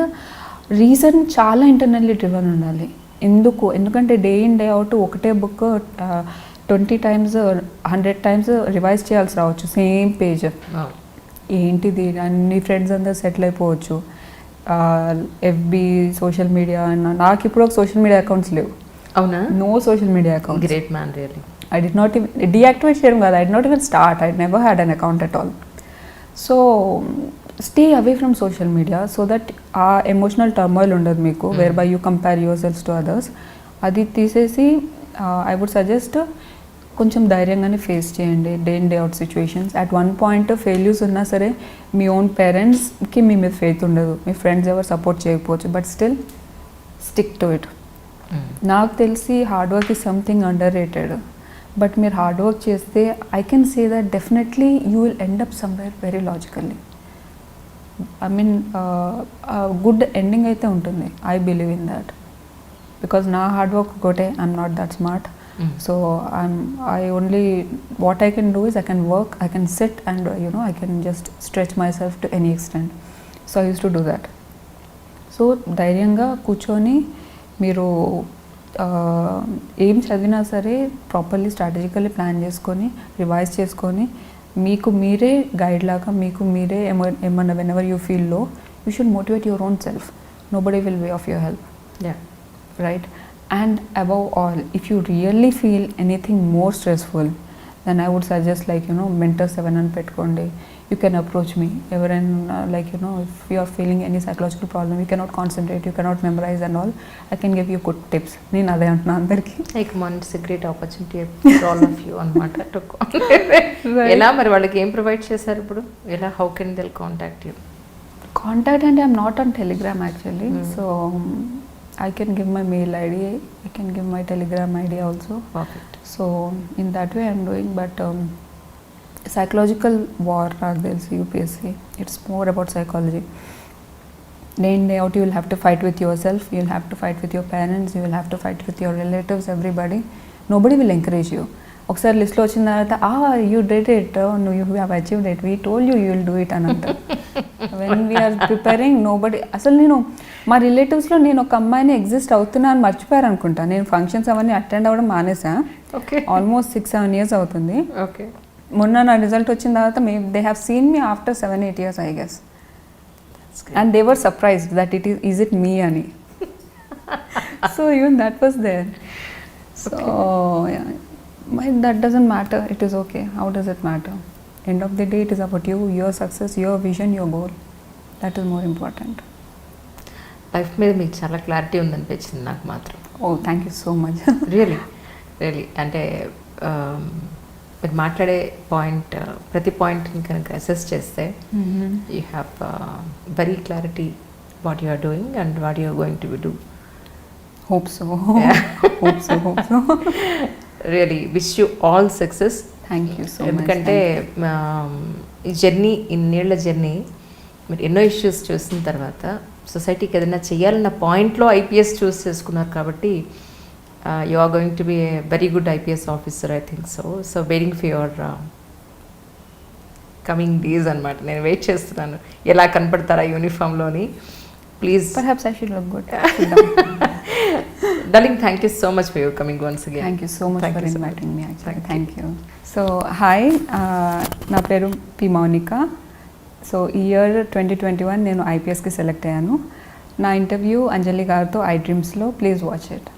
reason చాలా ఇంటర్నల్లీ డ్రివెన్ ఉండాలి. ఎందుకంటే డే ఇన్ డే అవుట్ ఒకటే బుక్ 20 times 100 times రివైజ్ చేయాల్సి రావచ్చు, సేమ్ పేజ్. ఏంటిది, అన్ని ఫ్రెండ్స్ అందరూ సెటిల్ అయిపోవచ్చు. FB, social media. నాకు ఇప్పుడు ఒక సోషల్ మీడియా అకౌంట్స్ లేవు. అవునా? No social media account. Great man, really. I did not even deactivate చేయడం కాదు, I did not even start. I never had an account at all. So stay away from social media so that ఆ ఎమోషనల్ టర్మాయిల్ ఉండదు మీకు, where by you compare yourselves to others. అది తీసేసి ఐ వుడ్ సజెస్ట్ కొంచెం ధైర్యంగానే ఫేస్ చేయండి day in day out situations. At one point failures ఉన్నా సరే మీ ఓన్ పేరెంట్స్కి మీ మీద ఫెయిత్ ఉండదు, మీ ఫ్రెండ్స్ ఎవరు సపోర్ట్ చేయకపోవచ్చు, but still stick to it. నాకు తెలిసి hard work is something underrated. But మీరు హార్డ్ వర్క్ చేస్తే I can say that definitely you will end up somewhere very logically. I mean good ending అయితే ఉంటుంది. I believe in that. Because నా హార్డ్ వర్క్ ఒకటే, I'm not that smart. So I only, what I can do is I can work, I can sit and I can just stretch myself to any extent. So I used to do that. So ధైర్యంగా కూర్చొని మీరు ఏం చదివినా సరే ప్రాపర్లీ స్ట్రాటజికల్లీ ప్లాన్ చేసుకొని రివైజ్ చేసుకొని మీకు మీరే గైడ్ లాగా మీకు మీరే ఏమన్నా వెనెవర్ యూ ఫీల్ లో you should motivate your own self. Nobody will way of your help, right? And above all, if you really feel anything more stressful, then I would suggest mentors evanna pettukondi. You can approach me. Everyone if you are feeling any psychological problem, you cannot concentrate, you cannot memorize and all, I can give you good tips. Nenu ade antunna andarki. Like it's a great opportunity for all of you anamata to ela mari vallaki em provide chesaru ippudu ela how can they contact you? Contact, and I am not on Telegram actually. So I can give my mail ID, I can give my Telegram ID also. Perfect. So in that way I am doing, but psychological war నాకు తెలిసి UPSC, it's more about psychology. Day in day out you will have to fight with yourself, you will have to fight with your parents, you will have to fight with your relatives, everybody. Nobody will encourage you. ఒకసారి లిస్ట్లో వచ్చిన తర్వాత you did it, no you have achieved it, we told you you will do it అని అంటారు. When we are preparing, nobody, అసలు నేను మా రిలేటివ్స్లో నేను ఒక అమ్మాయిని ఎగ్జిస్ట్ అవుతున్నా అని మర్చిపోయారు అనుకుంటా. నేను ఫంక్షన్స్ అవన్నీ అటెండ్ అవ్వడం మానేసా. ఆల్మోస్ట్ 6-7 years అవుతుంది. మొన్న నా రిజల్ట్ వచ్చిన తర్వాత they have seen me after 7-8 years I guess. And they were surprised that is it me ani. So even that was there. So yeah, that doesn't matter, it is okay. How does it matter? End of the day, it is about you, your success, your vision, your goal. That is more important. Life మీద మీకు చాలా క్లారిటీ ఉందనిపించింది నాకు మాత్రం. Oh, thank you so much. Really అంటే మీరు మాట్లాడే పాయింట్ ప్రతి పాయింట్ని కనుక అసెస్ చేస్తే you have very clarity what you are doing and what you are going to do. Hope so. Hope so. Really wish you all success. Thank you so much. ఎందుకంటే ఈ జర్నీ, ఇన్నేళ్ల జర్నీ, మీరు ఎన్నో ఇష్యూస్ చూసిన తర్వాత సొసైటీకి ఏదైనా చేయాలన్న పాయింట్లో ఐపీఎస్ చూస్ చేసుకున్నారు కాబట్టి you are going to be a very good IPS officer, I think so. So waiting for your coming days అనమాట. నేను వెయిట్ చేస్తున్నాను ఎలా కనపడతారా యూనిఫామ్లోని. Please. Perhaps I should look good. Darling, thank you so much for your coming once again. Thank you so much Thank for you so inviting me actually. Thank Thank you. So hi, నా పేరు పి మౌనిక. సో ఈ ఇయర్ 2021 నేను ఐపీఎస్కి సెలెక్ట్ అయ్యాను. నా ఇంటర్వ్యూ అంజలి గారితో iDreamsలో, ప్లీజ్ వాచ్ ఇట్.